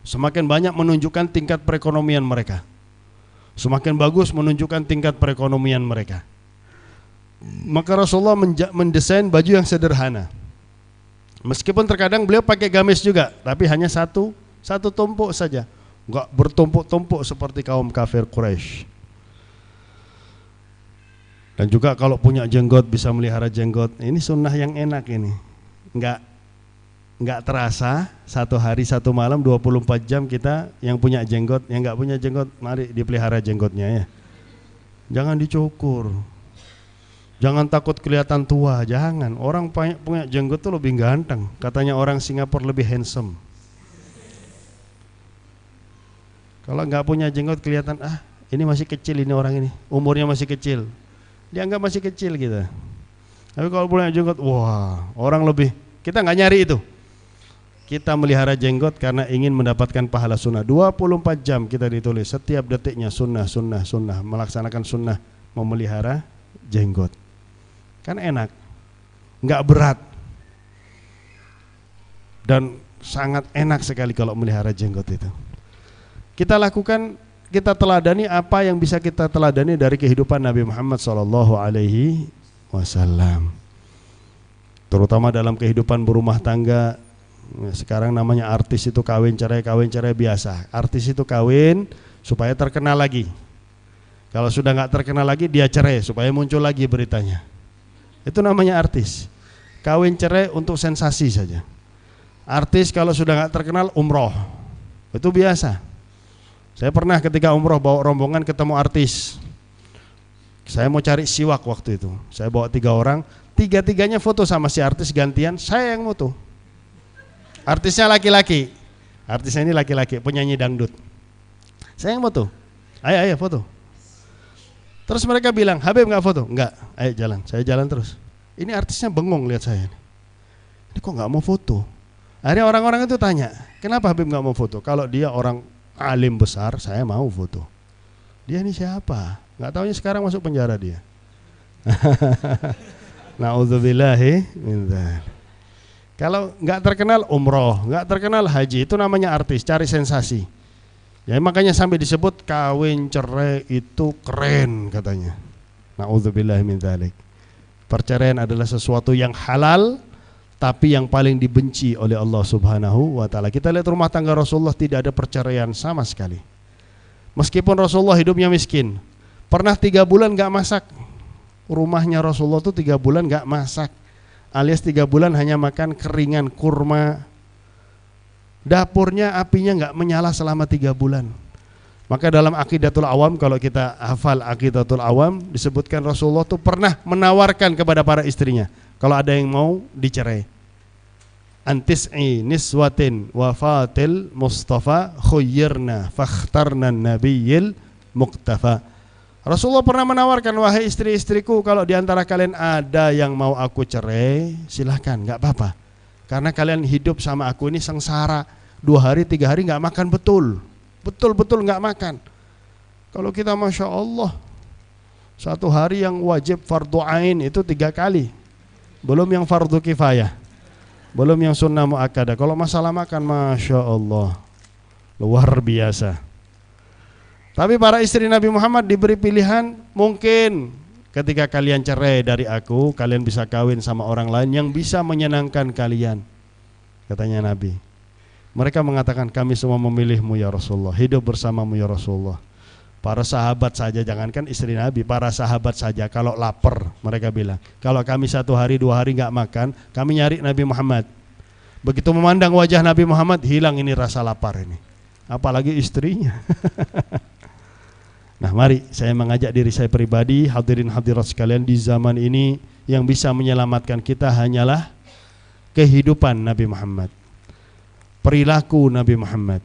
Semakin banyak menunjukkan tingkat perekonomian mereka, semakin bagus menunjukkan tingkat perekonomian mereka. Maka Rasulullah mendesain baju yang sederhana. Meskipun terkadang beliau pakai gamis juga, tapi hanya satu tumpuk saja, enggak bertumpuk-tumpuk seperti kaum kafir Quraisy. Dan juga kalau punya jenggot bisa melihara jenggot. Ini sunnah yang enak ini. Enggak terasa, satu hari satu malam 24 jam kita yang punya jenggot, yang enggak punya jenggot mari dipelihara jenggotnya ya. Jangan dicukur. Jangan takut kelihatan tua, jangan. Orang punya jenggot tuh lebih ganteng. Katanya orang Singapura lebih handsome. Kalau enggak punya jenggot kelihatan, ini masih kecil ini orang ini, umurnya masih kecil. Dianggap masih kecil gitu. Tapi kalau punya jenggot, wah, orang lebih. Kita nggak nyari itu. Kita melihara jenggot karena ingin mendapatkan pahala sunnah. 24 jam kita ditulis, setiap detiknya sunnah, melaksanakan sunnah, memelihara jenggot. Kan enak, nggak berat, dan sangat enak sekali kalau melihara jenggot itu. Kita lakukan. Kita teladani apa yang bisa kita teladani dari kehidupan Nabi Muhammad SAW. Terutama dalam kehidupan berumah tangga, Sekarang namanya artis itu kawin cerai biasa. Artis itu kawin supaya terkenal lagi. Kalau sudah nggak terkenal lagi dia cerai supaya muncul lagi beritanya. Itu namanya artis. Kawin cerai untuk sensasi saja. Artis kalau sudah nggak terkenal umroh, itu biasa. Saya pernah ketika umroh bawa rombongan ketemu artis. Saya mau cari siwak waktu itu. Saya bawa 3 orang, 3-tiganya foto sama si artis gantian, saya yang foto. Artisnya laki-laki. Artisnya ini laki-laki, penyanyi dangdut. Saya yang foto. Ayo foto. Terus mereka bilang, Habib nggak foto? Enggak, ayo jalan. Saya jalan terus. Ini artisnya bengong lihat saya. Ini kok nggak mau foto? Akhirnya orang-orang itu tanya, kenapa Habib nggak mau foto? Kalau dia orang alim besar, saya mau foto. Dia ini siapa? Nggak taunya sekarang masuk penjara dia. Na'udzubillahi min dzalik. Kalau nggak terkenal umroh, nggak terkenal haji, itu namanya artis, cari sensasi. Ya makanya sampai disebut kawin cerai itu keren katanya. Na'udzubillahi min dzalik. Perceraian adalah sesuatu yang halal tapi yang paling dibenci oleh Allah Subhanahu wa taala. Kita lihat rumah tangga Rasulullah tidak ada perceraian sama sekali. Meskipun Rasulullah hidupnya miskin, pernah 3 bulan nggak masak. Rumahnya Rasulullah tuh 3 bulan nggak masak, alias 3 bulan hanya makan keringan kurma. Dapurnya apinya nggak menyala selama 3 bulan. Maka dalam Aqidatul Awam, kalau kita hafal Aqidatul Awam, disebutkan Rasulullah tuh pernah menawarkan kepada para istrinya, kalau ada yang mau dicerai, antis'i niswatin wafatil Mustafa khuyyirna fakhtarna nabiyil muktafa. Rasulullah pernah menawarkan, wahai istri-istriku, kalau diantara kalian ada yang mau aku cerai, silahkan, gak apa-apa. Karena kalian hidup sama aku ini sengsara, 2 hari 3 hari gak makan betul gak makan. Kalau kita Masya Allah, 1 hari yang wajib fardu ain itu 3 kali, belum yang fardu kifayah, belum yang sunnah muakkadah. Kalau masalah makan Masya Allah luar biasa. Tapi para istri Nabi Muhammad diberi pilihan, mungkin ketika kalian cerai dari aku, kalian bisa kawin sama orang lain yang bisa menyenangkan kalian, katanya Nabi. Mereka mengatakan, kami semua memilihmu ya Rasulullah, hidup bersamamu ya Rasulullah. Para sahabat saja, jangankan istri Nabi, para sahabat saja kalau lapar, mereka bilang, kalau kami 1 hari 2 hari gak makan, kami nyari Nabi Muhammad. Begitu memandang wajah Nabi Muhammad, hilang ini rasa lapar ini, apalagi istrinya. Nah mari saya mengajak diri saya pribadi, hadirin hadirat sekalian, di zaman ini yang bisa menyelamatkan kita hanyalah kehidupan Nabi Muhammad, perilaku Nabi Muhammad,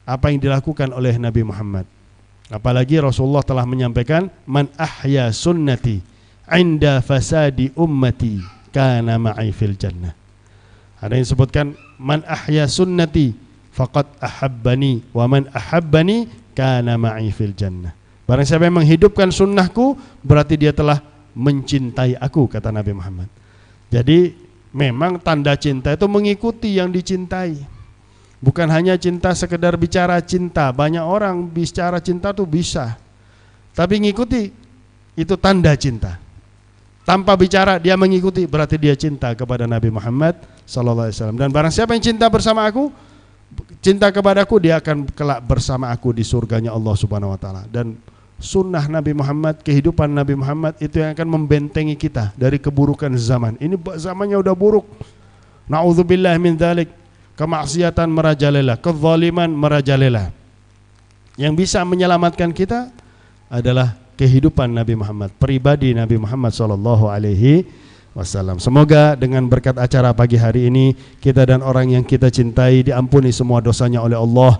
apa yang dilakukan oleh Nabi Muhammad. Apalagi Rasulullah telah menyampaikan, man ahya sunnati inda fasadi ummati kana ma'i fil jannah. Ada yang disebutkan, man ahya sunnati faqad ahabbani wa man ahabbani kana ma'i fil jannah. Barang siapa yang menghidupkan sunnahku, berarti dia telah mencintai aku, kata Nabi Muhammad. Jadi memang tanda cinta itu mengikuti yang dicintai. Bukan hanya cinta sekedar bicara cinta. Banyak orang bicara cinta tuh bisa, tapi ngikuti itu tanda cinta. Tanpa bicara dia mengikuti, berarti dia cinta kepada Nabi Muhammad SAW. Dan barang siapa yang cinta bersama aku, cinta kepadaku, dia akan kelak bersama aku di surganya Allah Subhanahu wa taala. Dan sunnah Nabi Muhammad, kehidupan Nabi Muhammad itu yang akan membentengi kita dari keburukan zaman. Ini zamannya udah buruk. Na'udzubillah min dzalik. Kemaksiatan merajalela, kezaliman merajalela. Yang bisa menyelamatkan kita adalah kehidupan Nabi Muhammad, pribadi Nabi Muhammad sallallahu alaihi wasallam. Semoga dengan berkat acara pagi hari ini, kita dan orang yang kita cintai diampuni semua dosanya oleh Allah.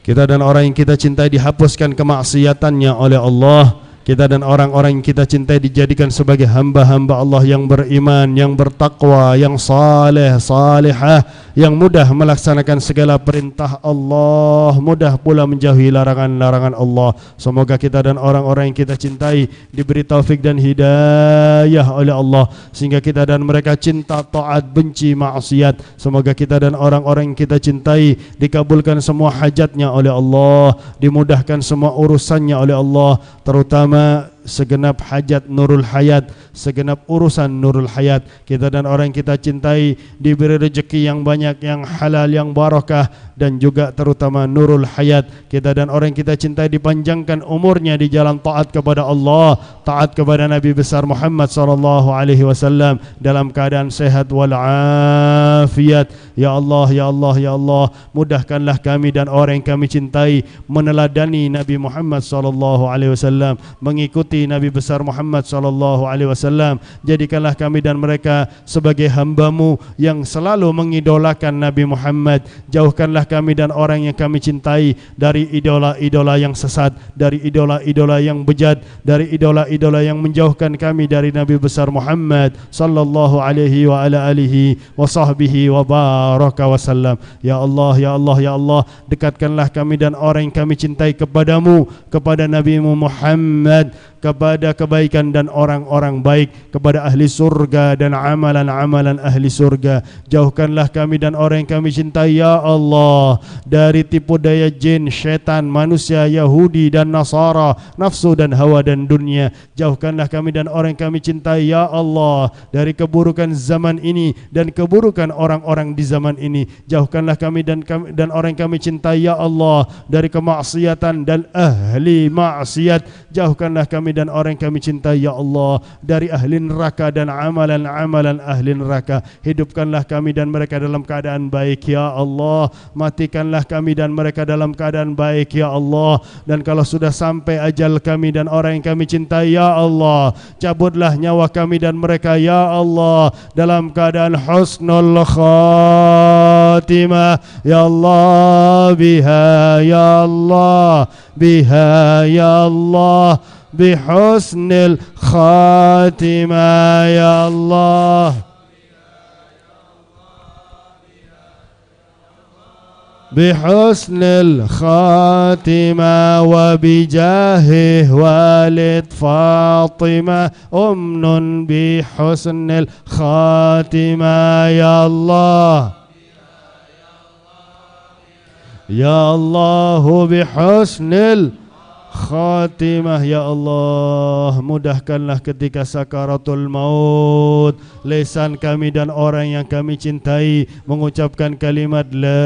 Kita dan orang yang kita cintai dihapuskan kemaksiatannya oleh Allah. Kita dan orang-orang yang kita cintai dijadikan sebagai hamba-hamba Allah yang beriman, yang bertakwa, yang saleh, salihah, yang mudah melaksanakan segala perintah Allah, mudah pula menjauhi larangan-larangan Allah. Semoga kita dan orang-orang yang kita cintai diberi taufik dan hidayah oleh Allah, sehingga kita dan mereka cinta taat, benci maksiat. Semoga kita dan orang-orang yang kita cintai dikabulkan semua hajatnya oleh Allah, dimudahkan semua urusannya oleh Allah, terutama segenap hajat Nurul Hayat, segenap urusan Nurul Hayat. Kita dan orang yang kita cintai diberi rezeki yang banyak, yang halal, yang barakah, dan juga terutama Nurul Hayat. Kita dan orang yang kita cintai dipanjangkan umurnya di jalan taat kepada Allah, taat kepada Nabi besar Muhammad sallallahu alaihi wasallam dalam keadaan sehat wal afiat. Ya Allah, ya Allah, ya Allah, mudahkanlah kami dan orang yang kami cintai meneladani Nabi Muhammad sallallahu alaihi wasallam, mengikuti Nabi besar Muhammad sallallahu alaihi wasallam. Jadikanlah kami dan mereka sebagai hamba-Mu yang selalu mengidolakan Nabi Muhammad. Jauhkanlah kami dan orang yang kami cintai dari idola-idola yang sesat, dari idola-idola yang bejat, dari idola-idola yang menjauhkan kami dari Nabi besar Muhammad sallallahu alaihi wa ala alihi wa sahbihi wa baraka wasallam. Ya Allah, ya Allah, ya Allah, dekatkanlah kami dan orang yang kami cintai kepadamu, kepada Nabi-Mu Muhammad, kepada kebaikan dan orang-orang baik, kepada ahli surga dan amalan-amalan ahli surga. Jauhkanlah kami dan orang yang kami cintai ya Allah dari tipu daya jin, syaitan, manusia, Yahudi dan Nasara, nafsu dan hawa dan dunia. Jauhkanlah kami dan orang yang kami cintai ya Allah dari keburukan zaman ini dan keburukan orang-orang di zaman ini. Jauhkanlah kami dan orang yang kami cintai ya Allah dari kemaksiatan dan ahli maksiat. Jauhkanlah kami dan orang yang kami cintai ya Allah dari ahli neraka dan amalan-amalan ahli neraka. Hidupkanlah kami dan mereka dalam keadaan baik ya Allah. Matikanlah kami dan mereka dalam keadaan baik ya Allah. Dan kalau sudah sampai ajal kami dan orang yang kami cintai ya Allah, cabutlah nyawa kami dan mereka ya Allah dalam keadaan husnul khatimah ya Allah. Biha ya Allah, biha ya Allah, bihusnil khatimah ya Allah, bihusnil khatimah wa bijahih walid Fatimah umnun bihusnil khatimah ya Allah. Ya Allah bihusnil khatimah ya Allah. Mudahkanlah ketika sakaratul maut lisan kami dan orang yang kami cintai mengucapkan kalimat la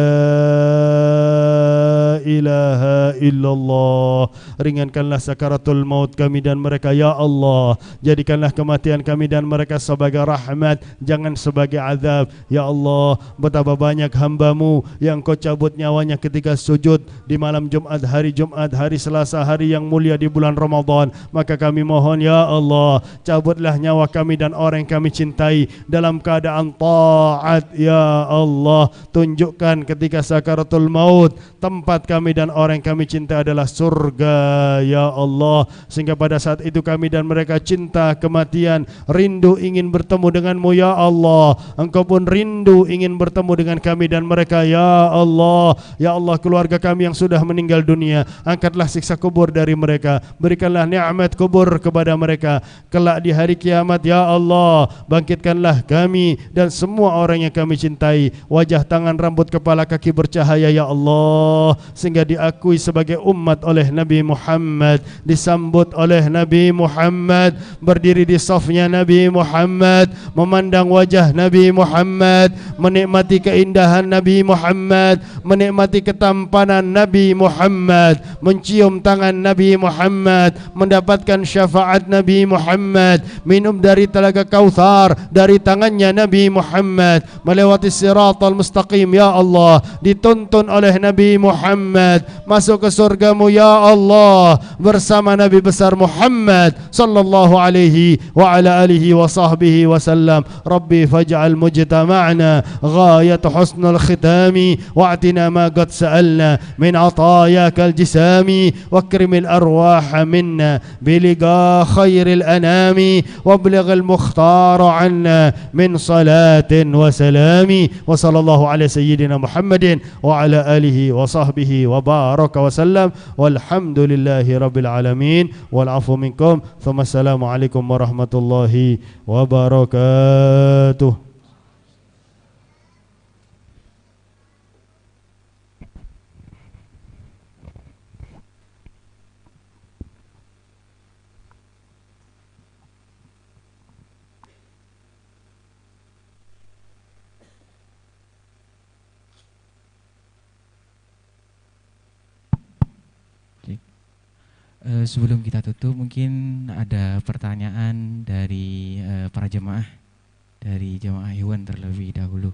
ilaha illallah. Ringankanlah sakaratul maut kami dan mereka ya Allah. Jadikanlah kematian kami dan mereka sebagai rahmat, jangan sebagai azab ya Allah. Betapa banyak hamba-Mu yang Kau cabut nyawanya ketika sujud di malam Jumat, hari Selasa, hari yang mulia di bulan Ramadan. Maka kami mohon ya Allah, cabutlah nyawa kami dan orang yang kami cintai dalam keadaan taat ya Allah. Tunjukkan ketika sakaratul maut tempat kami dan orang yang kami cintai adalah surga ya Allah, sehingga pada saat itu kami dan mereka cinta kematian, rindu ingin bertemu denganmu ya Allah. Engkau pun rindu ingin bertemu dengan kami dan mereka ya Allah. Ya Allah, keluarga kami yang sudah meninggal dunia, angkatlah siksa kubur dari mereka, berikanlah nikmat kubur kepada mereka. Kelak di hari kiamat ya Allah, bangkitkanlah kami dan semua orang yang kami cintai, wajah, tangan, rambut, kepala, kaki bercahaya ya Allah, sehingga diakui sebagai umat oleh Nabi Muhammad, disambut oleh Nabi Muhammad, berdiri di safnya Nabi Muhammad, memandang wajah Nabi Muhammad, menikmati keindahan Nabi Muhammad, menikmati ketampanan Nabi Muhammad, mencium tangan Nabi Muhammad, mendapatkan syafaat Nabi Muhammad, minum dari telaga Kautsar dari tangannya Nabi Muhammad, melewati siratal mustaqim ya Allah, dituntun oleh Nabi Muhammad, masuk ke surga-Mu ya Allah bersama Nabi besar Muhammad sallallahu alaihi wa ala alihi wa sahbihi wasallam. Rabbi faj'al mujtama'na ghayat husnul khitami wa'tina ma qad sa'alna min atayakal jisami wakrimil arwah minna biliqa khairil anami wablighil mukhtar anna min salatin wa salami wa sallallahu ala sayyidina Muhammadin wa ala alihi wa sahbihi wa baraka wa sallam walhamdulillahi rabbil alamin wal afu minkum thumma assalamu alaikum warahmatullahi wabarakatuh. Sebelum kita tutup, mungkin ada pertanyaan dari para jemaah, dari jemaah Iwan terlebih dahulu.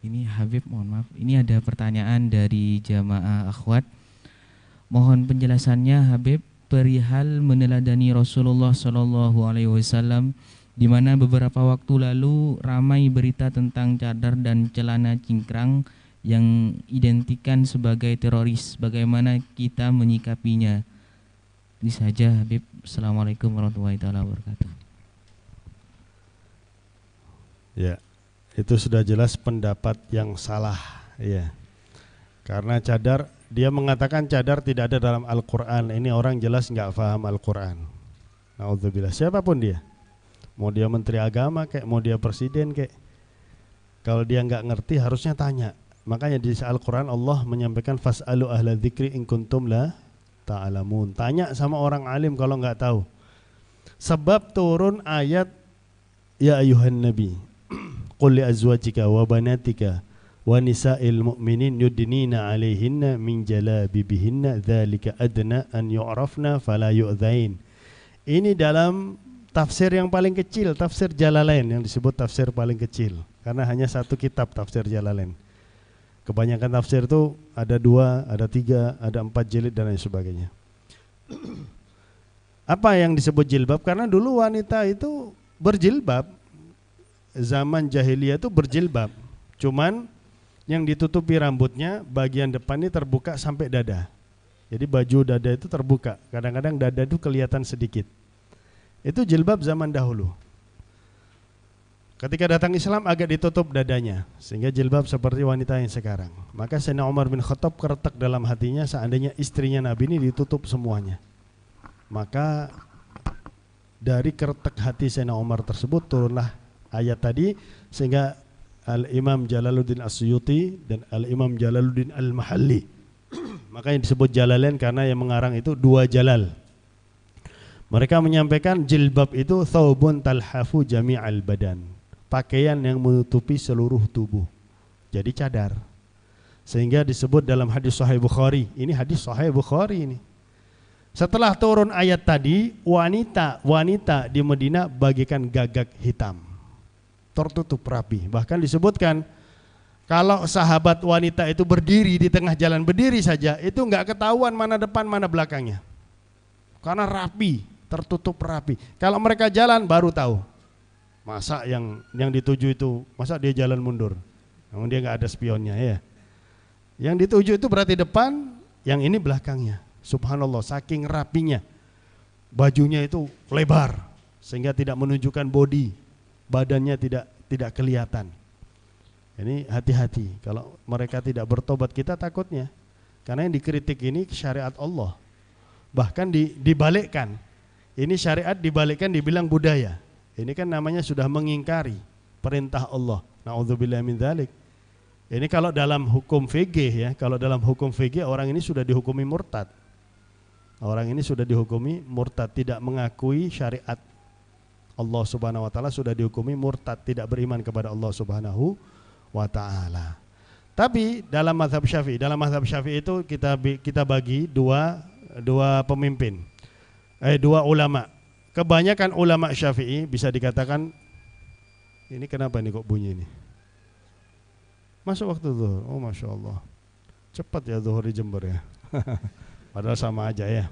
Ini Habib, mohon maaf. Ini ada pertanyaan dari jamaah akhwat. Mohon penjelasannya Habib perihal meneladani Rasulullah Shallallahu Alaihi Wasallam, di mana beberapa waktu lalu ramai berita tentang cadar dan celana cingkrang yang identikan sebagai teroris. Bagaimana kita menyikapinya? Ini saja Habib. Assalamualaikum warahmatullahi wabarakatuh. Ya, itu sudah jelas pendapat yang salah, ya. Karena cadar, dia mengatakan cadar tidak ada dalam Al-Quran. Ini orang jelas nggak paham Al-Quran. Na'udzubillah, siapapun dia, mau dia menteri agama kayak, mau dia presiden kayak, kalau dia nggak ngerti harusnya tanya. Makanya di Al-Quran Allah menyampaikan fas'alu ahla dzikri in kuntum la ta'lamun. Tanya sama orang alim kalau nggak tahu. Sebab turun ayat ya ayuhan nabi qul li azwajika wa banatika wa nisa'il mu'minin yudnina 'alaihinna min jalabibihinna dzalika adna an yu'rafna fala yu'dzain. Ini dalam tafsir yang paling kecil, tafsir Jalalain, yang disebut tafsir paling kecil, karena hanya satu kitab tafsir Jalalain. Kebanyakan tafsir itu ada 2, ada 3, ada 4 jilid dan lain sebagainya. Apa yang disebut jilbab? Karena dulu wanita itu berjilbab. Zaman jahiliyah itu berjilbab. Cuman yang ditutupi rambutnya bagian depan ini terbuka sampai dada. Jadi baju dada itu terbuka. Kadang-kadang dada itu kelihatan sedikit. Itu jilbab zaman dahulu. Ketika datang Islam agak ditutup dadanya, sehingga jilbab seperti wanita yang sekarang. Maka Sayyidina Umar bin Khattab keretak dalam hatinya seandainya istrinya Nabi ini ditutup semuanya. Maka dari keretak hati Sayyidina Umar tersebut turunlah ayat tadi, sehingga Al-Imam Jalaluddin As-Suyuti dan Al-Imam Jalaluddin Al-Mahalli, makanya disebut Jalalain karena yang mengarang itu 2 Jalal. Mereka menyampaikan jilbab itu thawbun talhafu jami'al badan, pakaian yang menutupi seluruh tubuh, jadi cadar. Sehingga disebut dalam hadis Sahih Bukhari, ini hadis Sahih Bukhari ini. Setelah turun ayat tadi, wanita di Madinah bagikan gagak hitam, tertutup rapi. Bahkan disebutkan kalau sahabat wanita itu berdiri di tengah jalan, berdiri saja, itu enggak ketahuan mana depan mana belakangnya, karena rapi, tertutup rapi. Kalau mereka jalan baru tahu. Masa yang dituju itu, masa dia jalan mundur? Namun dia nggak ada spionnya ya. Yang dituju itu berarti depan, yang ini belakangnya. Subhanallah, saking rapinya. Bajunya itu lebar sehingga tidak menunjukkan body, badannya tidak kelihatan. Ini hati-hati kalau mereka tidak bertobat, kita takutnya. Karena yang dikritik ini syariat Allah. Bahkan dibalikkan. Ini syariat dibalikkan, dibilang budaya. Ini kan namanya sudah mengingkari perintah Allah. Na'udzubillah min dzalik. Ini kalau dalam hukum fikih ya, kalau dalam hukum fikih orang ini sudah dihukumi murtad. Orang ini sudah dihukumi murtad, tidak mengakui syariat Allah Subhanahu wa taala, sudah dihukumi murtad, tidak beriman kepada Allah Subhanahu wa taala. Tapi dalam mazhab Syafi'i itu kita bagi dua pemimpin. Dua ulama. Kebanyakan ulama Syafi'i bisa dikatakan, ini kenapa nih kok bunyi ini? Masuk waktu zuhur. Oh Masya Allah, cepat ya zuhur di Jember ya. Padahal sama aja ya.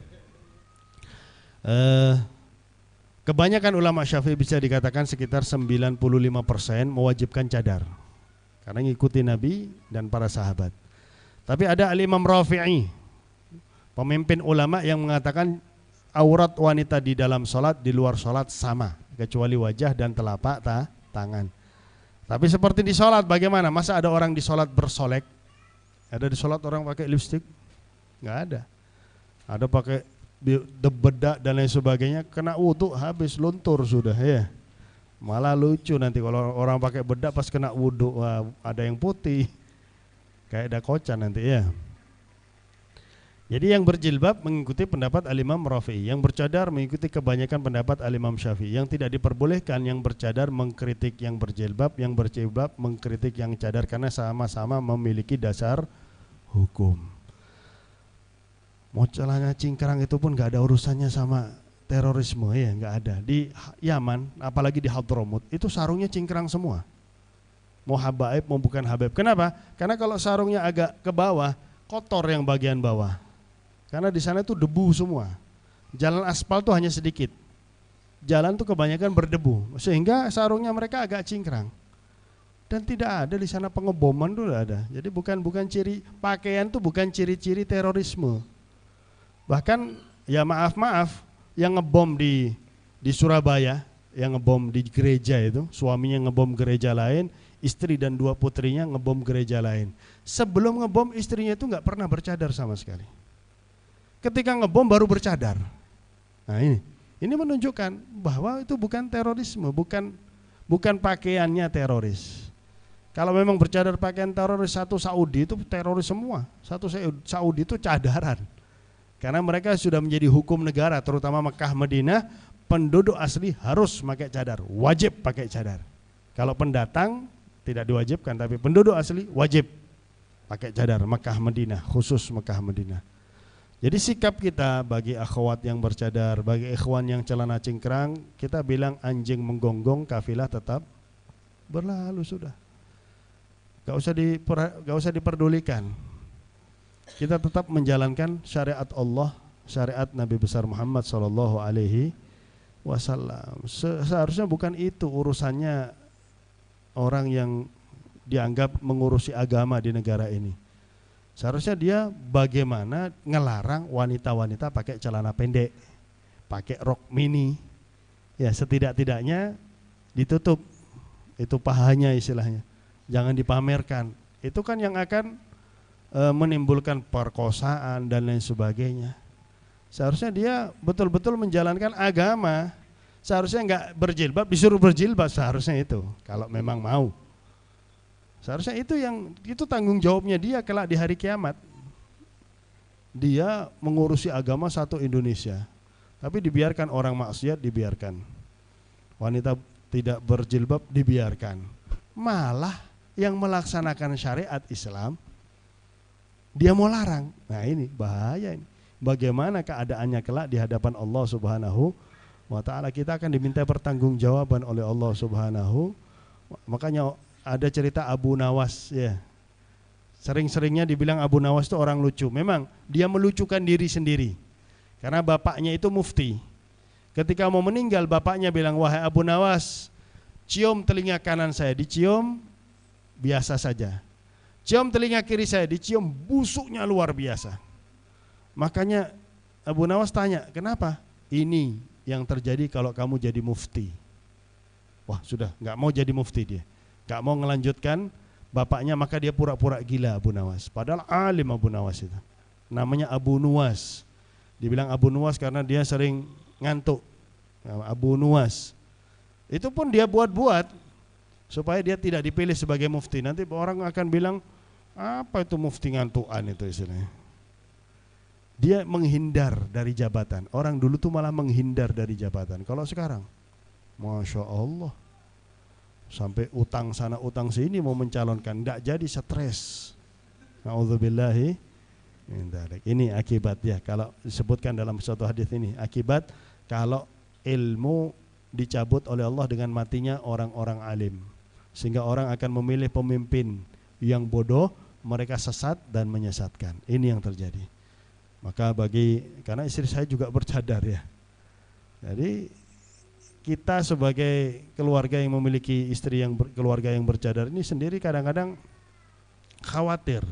Kebanyakan ulama Syafi'i bisa dikatakan sekitar 95% mewajibkan cadar, karena ngikuti Nabi dan para sahabat. Tapi ada Al-Imam Rafi'i, pemimpin ulama, yang mengatakan aurat wanita di dalam sholat, di luar sholat sama, kecuali wajah dan telapak tangan. Tapi seperti di sholat bagaimana? Masa ada orang di sholat bersolek? Ada di sholat orang pakai lipstik? Nggak ada. Ada pakai bedak dan lain sebagainya, kena wudhu habis luntur sudah ya. Malah lucu nanti kalau orang pakai bedak pas kena wudhu, wah, ada yang putih, kayak ada kocan nanti ya. Jadi yang berjilbab mengikuti pendapat Al-Imam Rafi'i, yang bercadar mengikuti kebanyakan pendapat Al-Imam Syafi'i. Yang tidak diperbolehkan yang bercadar mengkritik yang berjilbab mengkritik yang cadar, karena sama-sama memiliki dasar hukum. Mau celana cingkrang itu pun nggak ada urusannya sama terorisme, ya nggak ada. Di Yaman, apalagi di Hadramut, itu sarungnya cingkrang semua. Mau habaib mau bukan habaib. Kenapa? Karena kalau sarungnya agak ke bawah, kotor yang bagian bawah. Karena di sana itu debu semua. Jalan aspal tuh hanya sedikit. Jalan tuh kebanyakan berdebu, sehingga sarungnya mereka agak cingkrang. Dan tidak ada di sana pengeboman tuh ada. Jadi bukan ciri pakaian tuh bukan ciri-ciri terorisme. Bahkan ya maaf, yang ngebom di Surabaya, yang ngebom di gereja itu, suaminya ngebom gereja lain, istri dan 2 putrinya ngebom gereja lain. Sebelum ngebom istrinya itu nggak pernah bercadar sama sekali. Ketika ngebom baru bercadar. Nah ini menunjukkan bahwa itu bukan terorisme, bukan pakaiannya teroris. Kalau memang bercadar pakaian teroris, satu Saudi itu teroris semua. Satu Saudi itu cadaran. Karena mereka sudah menjadi hukum negara, terutama Mekah, Madinah, penduduk asli harus pakai cadar, wajib pakai cadar. Kalau pendatang tidak diwajibkan, tapi penduduk asli wajib pakai cadar. Mekah, Madinah, khusus Mekah, Madinah. Jadi sikap kita bagi akhwat yang bercadar, bagi ikhwan yang celana cingkrang, kita bilang anjing menggonggong, kafilah tetap berlalu sudah. Gak usah diperdulikan. Kita tetap menjalankan syariat Allah, syariat Nabi besar Muhammad sallallahu alaihi wasallam. Seharusnya bukan itu urusannya orang yang dianggap mengurusi agama di negara ini. Seharusnya dia bagaimana ngelarang wanita-wanita pakai celana pendek, pakai rok mini. Ya setidak-tidaknya ditutup itu pahanya istilahnya. Jangan dipamerkan. Itu kan yang akan menimbulkan perkosaan dan lain sebagainya. Seharusnya dia betul-betul menjalankan agama. Seharusnya enggak berjilbab, disuruh berjilbab seharusnya itu. Kalau memang mau. Seharusnya itu tanggung jawabnya dia kelak di hari kiamat. Dia mengurusi agama satu Indonesia, tapi dibiarkan orang maksiat, dibiarkan. Wanita tidak berjilbab dibiarkan. Malah yang melaksanakan syariat Islam dia mau larang. Nah ini bahaya ini. Bagaimana keadaannya kelak di hadapan Allah Subhanahu wa ta'ala. Kita akan diminta pertanggungjawaban oleh Allah Subhanahu. Makanya ada cerita Abu Nawas ya. Sering-seringnya dibilang Abu Nawas itu orang lucu. Memang dia melucukan diri sendiri. Karena bapaknya itu mufti. Ketika mau meninggal bapaknya bilang, "Wahai Abu Nawas, cium telinga kanan saya." Dicium biasa saja. Cium telinga kiri saya, dicium busuknya luar biasa. Makanya Abu Nawas tanya, "Kenapa?" "Ini yang terjadi kalau kamu jadi mufti." Wah, sudah enggak mau jadi mufti dia. Gak mau melanjutkan bapaknya, maka dia pura-pura gila Abu Nawas. Padahal alim Abu Nawas itu. Namanya Abu Nuwas. Dibilang Abu Nuwas karena dia sering ngantuk. Abu Nuwas. Itu pun dia buat-buat supaya dia tidak dipilih sebagai mufti. Nanti orang akan bilang, apa itu mufti ngantukan itu istilahnya. Dia menghindar dari jabatan. Orang dulu tuh malah menghindar dari jabatan. Kalau sekarang, Masya Allah. Sampai utang sana utang sini mau mencalonkan, tidak jadi stres. Na'udzubillahi min dzalik. Ini akibat ya, kalau disebutkan dalam suatu hadis ini, akibat kalau ilmu dicabut oleh Allah dengan matinya orang-orang alim. Sehingga orang akan memilih pemimpin yang bodoh, mereka sesat dan menyesatkan. Ini yang terjadi. Maka karena istri saya juga bercadar ya. Jadi kita sebagai keluarga yang memiliki istri keluarga yang bercadar ini sendiri kadang-kadang khawatir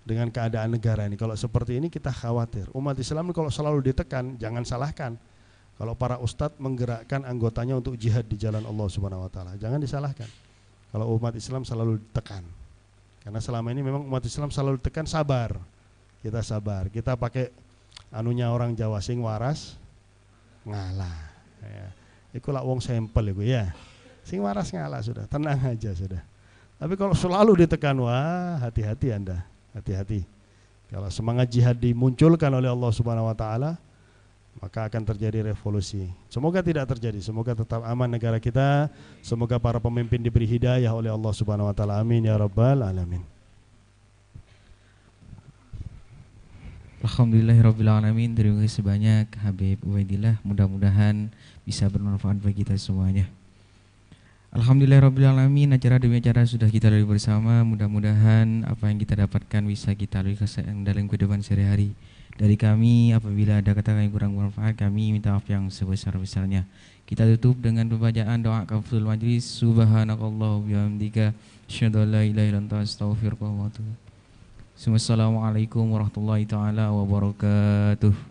dengan keadaan negara ini. Kalau seperti ini kita khawatir. Umat Islam kalau selalu ditekan, jangan salahkan. Kalau para ustadz menggerakkan anggotanya untuk jihad di jalan Allah Subhanahu wa taala, jangan disalahkan. Kalau umat Islam selalu ditekan. Karena selama ini memang umat Islam selalu ditekan, sabar. Kita sabar. Kita pakai anunya orang Jawa, sing waras ngalah. Ya. Iku lah wong sampel iku ya. Sing waras ngalah sudah, tenang aja sudah. Tapi kalau selalu ditekan, wah hati-hati Anda, hati-hati. Kalau semangat jihad dimunculkan oleh Allah Subhanahu wa taala, maka akan terjadi revolusi. Semoga tidak terjadi, semoga tetap aman negara kita, semoga para pemimpin diberi hidayah oleh Allah Subhanahu wa taala. Amin ya rabbal alamin. Alhamdulillahirrabbilalamin. Terima kasih banyak Habib Ubaidillah. Mudah-mudahan bisa bermanfaat bagi kita semuanya. Alhamdulillahirrabbilalamin. Acara demi acara sudah kita lalui bersama. Mudah-mudahan apa yang kita dapatkan bisa kita lalui dalam kehidupan sehari-hari. Dari kami, apabila ada kata-kata yang kurang bermanfaat, kami minta maaf yang sebesar-besarnya. Kita tutup dengan pembacaan doa kafaratul majlis. Subhanakallah bihamdika asyhadu an la ilaha illa anta astaghfiruka wa atubu. Assalamualaikum warahmatullahi taala wabarakatuh.